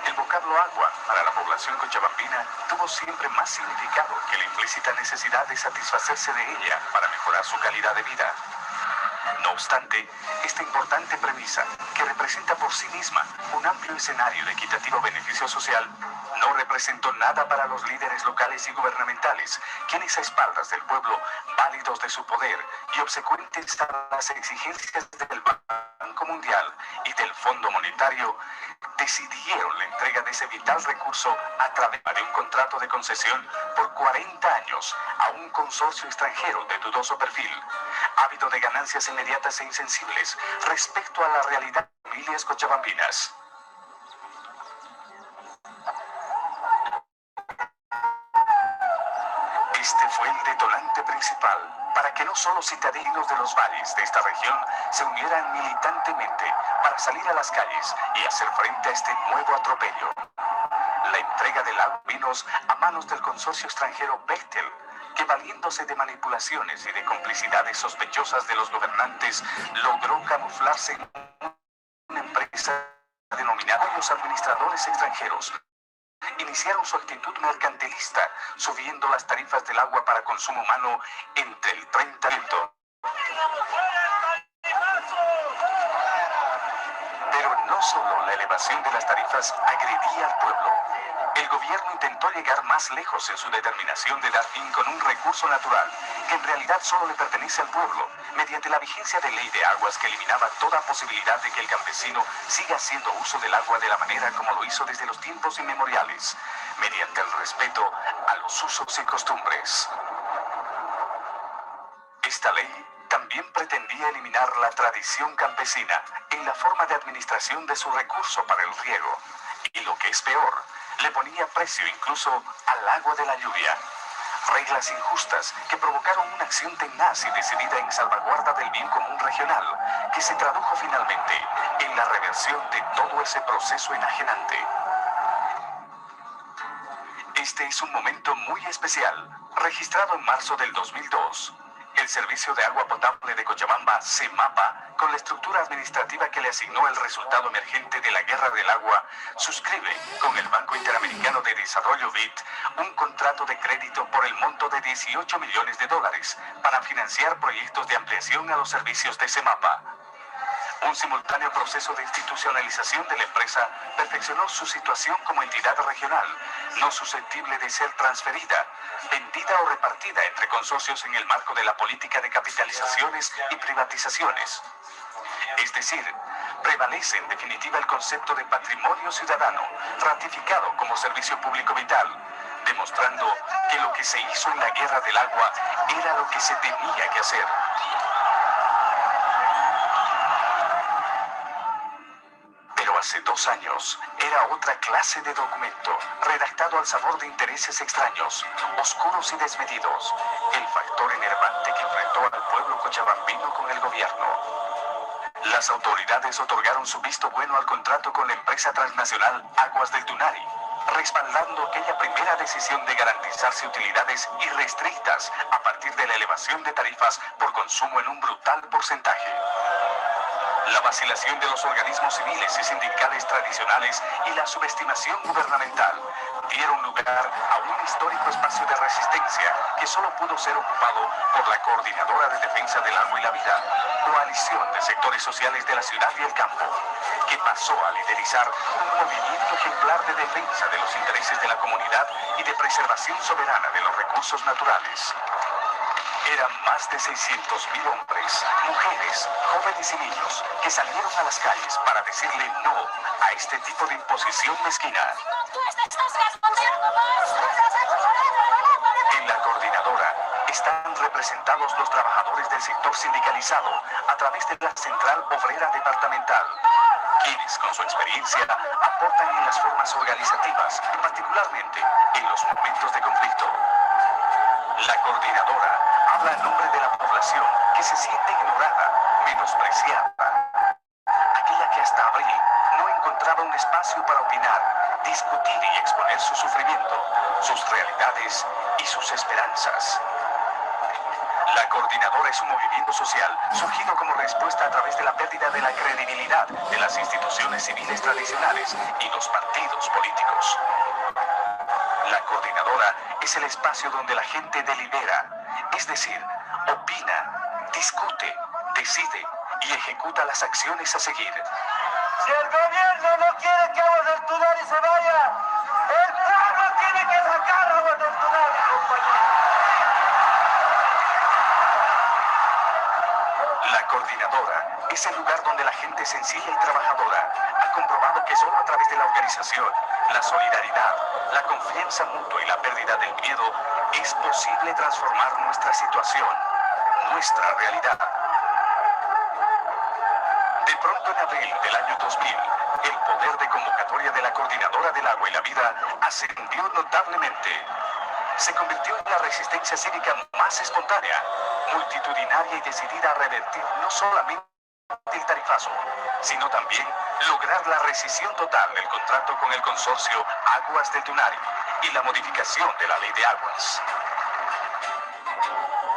El vocablo agua para la población cochabambina tuvo siempre más significado que la implícita necesidad de satisfacerse de ella para mejorar su calidad de vida. No obstante, esta importante premisa, que representa por sí misma un amplio escenario de equitativo beneficio social, no representó nada para los líderes locales y gubernamentales, quienes a espaldas del pueblo, válidos de su poder y obsecuentes a las exigencias del Banco Mundial y del Fondo Monetario, decidieron la entrega de ese vital recurso a través de un contrato de concesión por 40 años a un consorcio extranjero de dudoso perfil, ávido de ganancias inmediatas e insensibles respecto a la realidad de las familias cochabambinas. Este fue el detonante principal para que no solo citadinos de los valles de esta región se unieran militantemente para salir a las calles y hacer frente a este nuevo atropello. La entrega del agua vinos a manos del consorcio extranjero Bechtel, que valiéndose de manipulaciones y de complicidades sospechosas de los gobernantes, logró camuflarse en una empresa denominada los administradores extranjeros. Iniciaron su actitud mercantilista, subiendo las tarifas del agua para consumo humano entre el 30%. Pero no solo la elevación de las tarifas agredía al pueblo. El gobierno intentó llegar más lejos en su determinación de dar fin con un recurso natural, que en realidad solo le pertenece al pueblo, mediante la vigencia de ley de aguas que eliminaba toda posibilidad de que el campesino siga haciendo uso del agua de la manera como lo hizo desde los tiempos inmemoriales, mediante el respeto a los usos y costumbres. Esta ley también pretendía eliminar la tradición campesina en la forma de administración de su recurso para el riego, y lo que es peor, le ponía precio incluso al agua de la lluvia. Reglas injustas que provocaron una acción tenaz y decidida en salvaguarda del bien común regional, que se tradujo finalmente en la reversión de todo ese proceso enajenante. Este es un momento muy especial, registrado en marzo del 2002. El Servicio de Agua Potable de Cochabamba, CEMAPA, con la estructura administrativa que le asignó el resultado emergente de la Guerra del Agua, suscribe con el Banco Interamericano de Desarrollo BID un contrato de crédito por el monto de $18 millones para financiar proyectos de ampliación a los servicios de CEMAPA. Un simultáneo proceso de institucionalización de la empresa perfeccionó su situación como entidad regional, no susceptible de ser transferida, vendida o repartida entre consorcios en el marco de la política de capitalizaciones y privatizaciones. Es decir, prevalece en definitiva el concepto de patrimonio ciudadano, ratificado como servicio público vital, demostrando que lo que se hizo en la Guerra del Agua era lo que se tenía que hacer. Hace 2 años, era otra clase de documento, redactado al sabor de intereses extraños, oscuros y desmedidos, el factor enervante que enfrentó al pueblo cochabambino con el gobierno. Las autoridades otorgaron su visto bueno al contrato con la empresa transnacional Aguas del Tunari, respaldando aquella primera decisión de garantizarse utilidades irrestrictas a partir de la elevación de tarifas por consumo en un brutal porcentaje. La vacilación de los organismos civiles y sindicales tradicionales y la subestimación gubernamental dieron lugar a un histórico espacio de resistencia que solo pudo ser ocupado por la Coordinadora de Defensa del Agua y la Vida, coalición de sectores sociales de la ciudad y el campo, que pasó a liderizar un movimiento ejemplar de defensa de los intereses de la comunidad y de preservación soberana de los recursos naturales. Eran más de 600.000 hombres, mujeres, jóvenes y niños que salieron a las calles para decirle no a este tipo de imposición mezquina. En la coordinadora están representados los trabajadores del sector sindicalizado a través de la Central Obrera Departamental, quienes con su experiencia aportan en las formas organizativas, particularmente en los momentos de conflicto. La coordinadora habla en nombre de la población que se siente ignorada, menospreciada, aquella que hasta abril no encontraba un espacio para opinar, discutir y exponer su sufrimiento, sus realidades y sus esperanzas. La coordinadora es un movimiento social surgido como respuesta a través de la pérdida de la credibilidad de las instituciones civiles tradicionales y los partidos políticos. La coordinadora es el espacio donde la gente delibera, es decir, opina, discute, decide y ejecuta las acciones a seguir. Si el gobierno no quiere que Aguas del Tunari se vaya, el pueblo tiene que sacar a Aguas del Tunari, compañeros. La coordinadora es el lugar donde la gente sencilla y trabajadora ha comprobado que solo a través de la organización, la solidaridad, la confianza mutua y la pérdida del miedo es posible transformar nuestra situación, nuestra realidad. De pronto en abril del año 2000, el poder de convocatoria de la Coordinadora del Agua y la Vida ascendió notablemente. Se convirtió en la resistencia cívica más espontánea, multitudinaria y decidida a revertir no solamente el tarifazo, sino también lograr la rescisión total del contrato con el consorcio Aguas del Tunari y la modificación de la Ley de Aguas.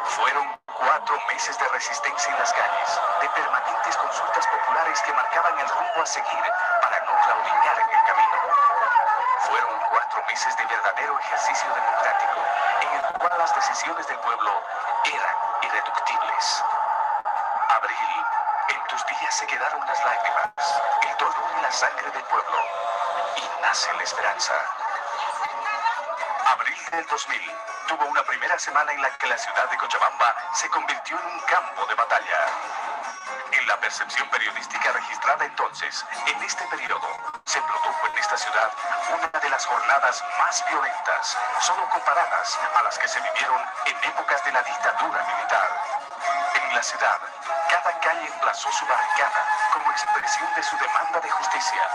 Fueron 4 meses de resistencia en las calles, de permanentes consultas populares que marcaban el rumbo a seguir para no claudicar en el camino. Fueron 4 meses de verdadero ejercicio democrático, en el cual las decisiones del pueblo eran irreductibles. Abril, en tus días se quedaron las lágrimas, el dolor y la sangre del pueblo, y nace la esperanza. Abril del 2000 tuvo una primera semana en la que la ciudad de Cochabamba se convirtió en un campo de batalla. En la percepción periodística registrada entonces, en este periodo, se produjo en esta ciudad una de las jornadas más violentas, solo comparadas a las que se vivieron en épocas de la dictadura militar. En la ciudad, cada calle emplazó su barricada como expresión de su demanda de justicia,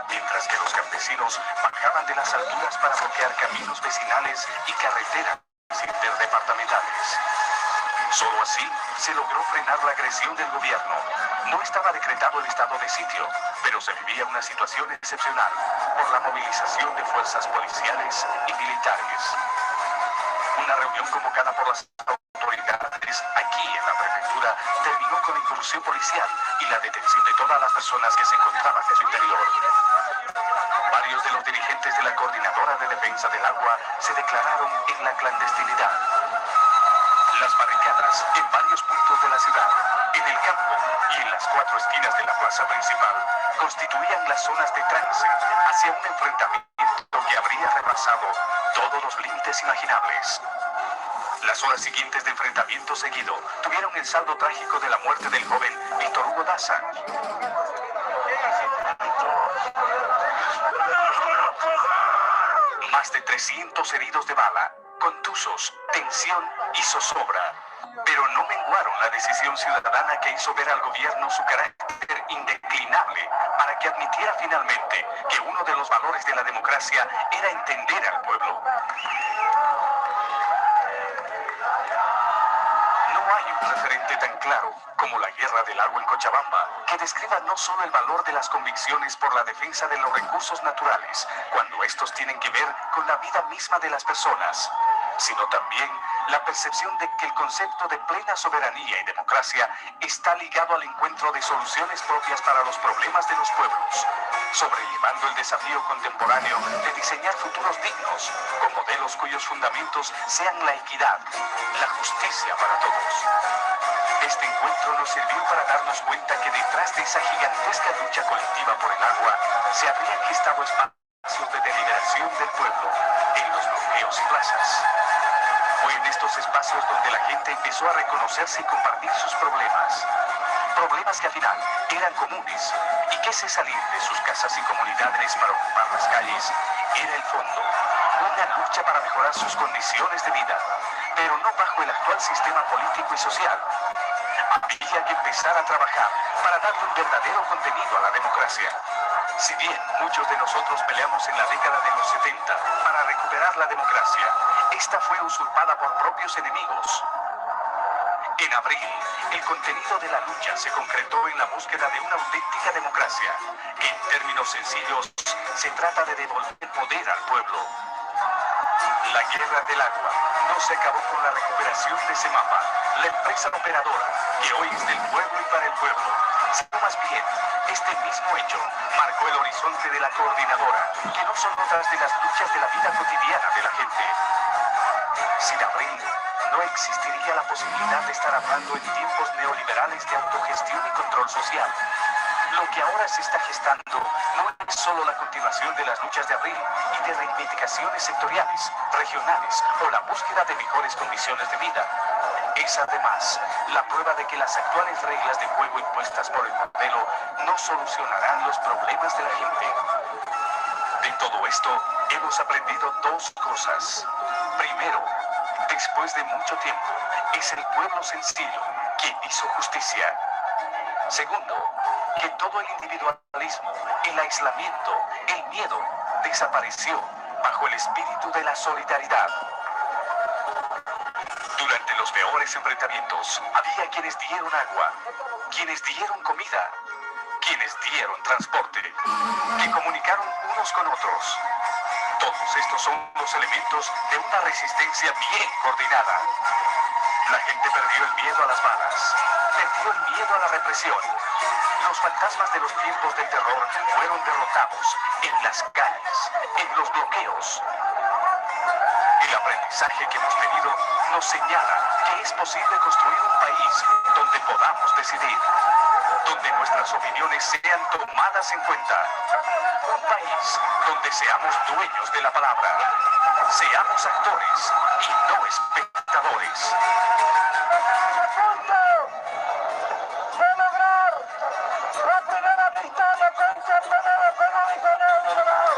mientras que los campesinos bajaban de las alturas para bloquear caminos vecinales y carreteras interdepartamentales. Solo así se logró frenar la agresión del gobierno. No estaba decretado el estado de sitio, pero se vivía una situación excepcional por la movilización de fuerzas policiales y militares. Una reunión convocada por las autoridades aquí en la prefectura terminó con la incursión policial y la detención de todas las personas que se encontraban en su interior. Varios de los dirigentes de la Coordinadora de Defensa del Agua se declararon en la clandestinidad. Las barricadas en varios puntos de la ciudad, en el campo y en las 4 esquinas de la plaza principal constituían las zonas de trance hacia un enfrentamiento que habría rebasado todos los límites imaginables. Las horas siguientes de enfrentamiento seguido tuvieron el saldo trágico de la muerte del joven Víctor Hugo Daza. Más de 300 heridos de bala, contusos, tensión y zozobra. Pero no menguaron la decisión ciudadana que hizo ver al gobierno su carácter indeclinable para que admitiera finalmente que uno de los valores de la democracia era entender al pueblo. No hay un referente tan claro como la guerra del agua en Cochabamba, que describa no solo el valor de las convicciones por la defensa de los recursos naturales, cuando estos tienen que ver con la vida misma de las personas, sino también la percepción de que el concepto de plena soberanía y democracia está ligado al encuentro de soluciones propias para los problemas de los pueblos, sobrellevando el desafío contemporáneo de diseñar futuros dignos, con modelos cuyos fundamentos sean la equidad, la justicia para todos. Este encuentro nos sirvió para darnos cuenta que detrás de esa gigantesca lucha colectiva por el agua se habrían gestado espacios de deliberación del pueblo en los bloqueos y plazas. Fue en estos espacios donde la gente empezó a reconocerse y compartir sus problemas. Problemas que al final eran comunes y que ese salir de sus casas y comunidades para ocupar las calles era el fondo, una lucha para mejorar sus condiciones de vida, pero no bajo el actual sistema político y social. Había que empezar a trabajar para darle un verdadero contenido a la democracia. Si bien muchos de nosotros peleamos en la década de los 70 para recuperar la democracia, esta fue usurpada por propios enemigos. En abril, el contenido de la lucha se concretó en la búsqueda de una auténtica democracia. En términos sencillos, se trata de devolver el poder al pueblo. La guerra del agua no se acabó con la recuperación de Semapa, la empresa operadora, que hoy es del pueblo y para el pueblo, sino más bien, este mismo hecho marcó el horizonte de la coordinadora, que no son otras de las luchas de la vida cotidiana de la gente. Sin abril, no existiría la posibilidad de estar hablando en tiempos neoliberales de autogestión y control social. Lo que ahora se está gestando no es solo la continuación de las luchas de abril y de reivindicaciones sectoriales, regionales o la búsqueda de mejores condiciones de vida. Es además la prueba de que las actuales reglas de juego impuestas por el modelo no solucionarán los problemas de la gente. De todo esto, hemos aprendido dos cosas. Primero, después de mucho tiempo, es el pueblo sencillo quien hizo justicia. Segundo, que todo el individualismo, el aislamiento, el miedo, desapareció bajo el espíritu de la solidaridad. Durante los peores enfrentamientos, había quienes dieron agua, quienes dieron comida, quienes dieron transporte, que comunicaron unos con otros. Todos estos son los elementos de una resistencia bien coordinada. La gente perdió el miedo a las balas, perdió el miedo a la represión. Los fantasmas de los tiempos del terror fueron derrotados en las calles, en los bloqueos. El aprendizaje que hemos tenido nos señala que es posible construir un país donde podamos decidir, donde nuestras opiniones sean tomadas en cuenta. Un país donde seamos dueños de la palabra, seamos actores y no espectadores. ¡Va a lograr la primera victoria contra el modelo económico neoliberal!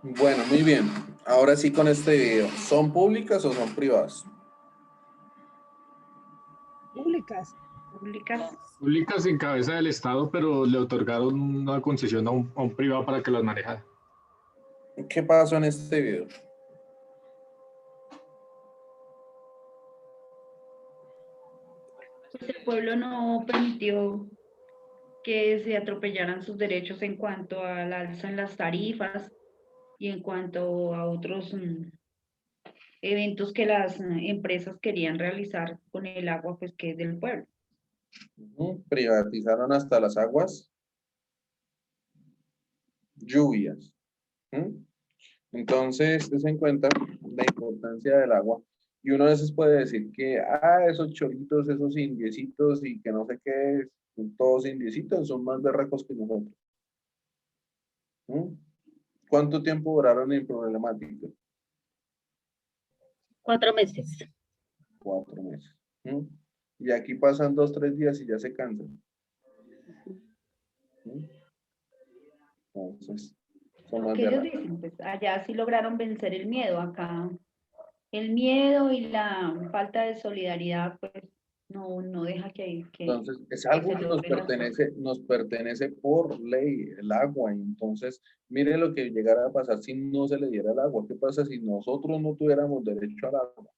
Bueno, muy bien. Ahora sí con este video. ¿Son públicas o son privadas? Públicas. Públicas. Públicas en cabeza del Estado, pero le otorgaron una concesión a un privado para que las manejara. ¿Qué pasó en este video? Pues el pueblo no permitió que se atropellaran sus derechos en cuanto al alza en las tarifas y en cuanto a otros eventos que las empresas querían realizar con el agua, pues que es del pueblo. Privatizaron hasta las aguas lluvias. Entonces, ten en cuenta la importancia del agua. Y uno a veces puede decir que, esos choritos, esos indiecitos y que no sé qué, todos indiecitos son más berracos que nosotros. ¿Cuánto tiempo duraron en problemática? 4 meses. 4 meses. Y aquí pasan 2, 3 días y ya se cansan. Entonces, son más Que ellos berracos. dicen, pues allá sí lograron vencer el miedo, acá el miedo y la falta de solidaridad, pues no deja que Entonces, es algo se que logren las nos pertenece por ley, el agua. Y entonces, mire lo que llegara a pasar si no se le diera el agua. ¿Qué pasa si nosotros no tuviéramos derecho al agua?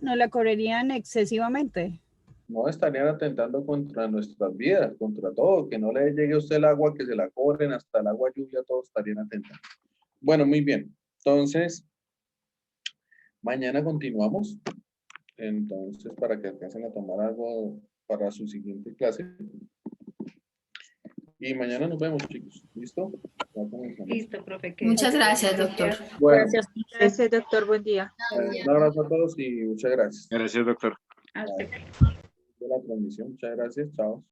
No la cobrarían excesivamente. No estarían atentando contra nuestras vidas, contra todo. Que no le llegue a usted el agua, que se la cobren, hasta el agua lluvia, todos estarían atentando. Bueno, muy bien. Entonces, mañana continuamos. Entonces, para que alcancen a tomar algo para su siguiente clase. Y mañana nos vemos, chicos. ¿Listo? Listo, profe. Muchas gracias, doctor. Bueno, Gracias, doctor. Buen día. un abrazo a todos y muchas gracias. Gracias, doctor. Hasta De la transmisión. Muchas gracias. Chao.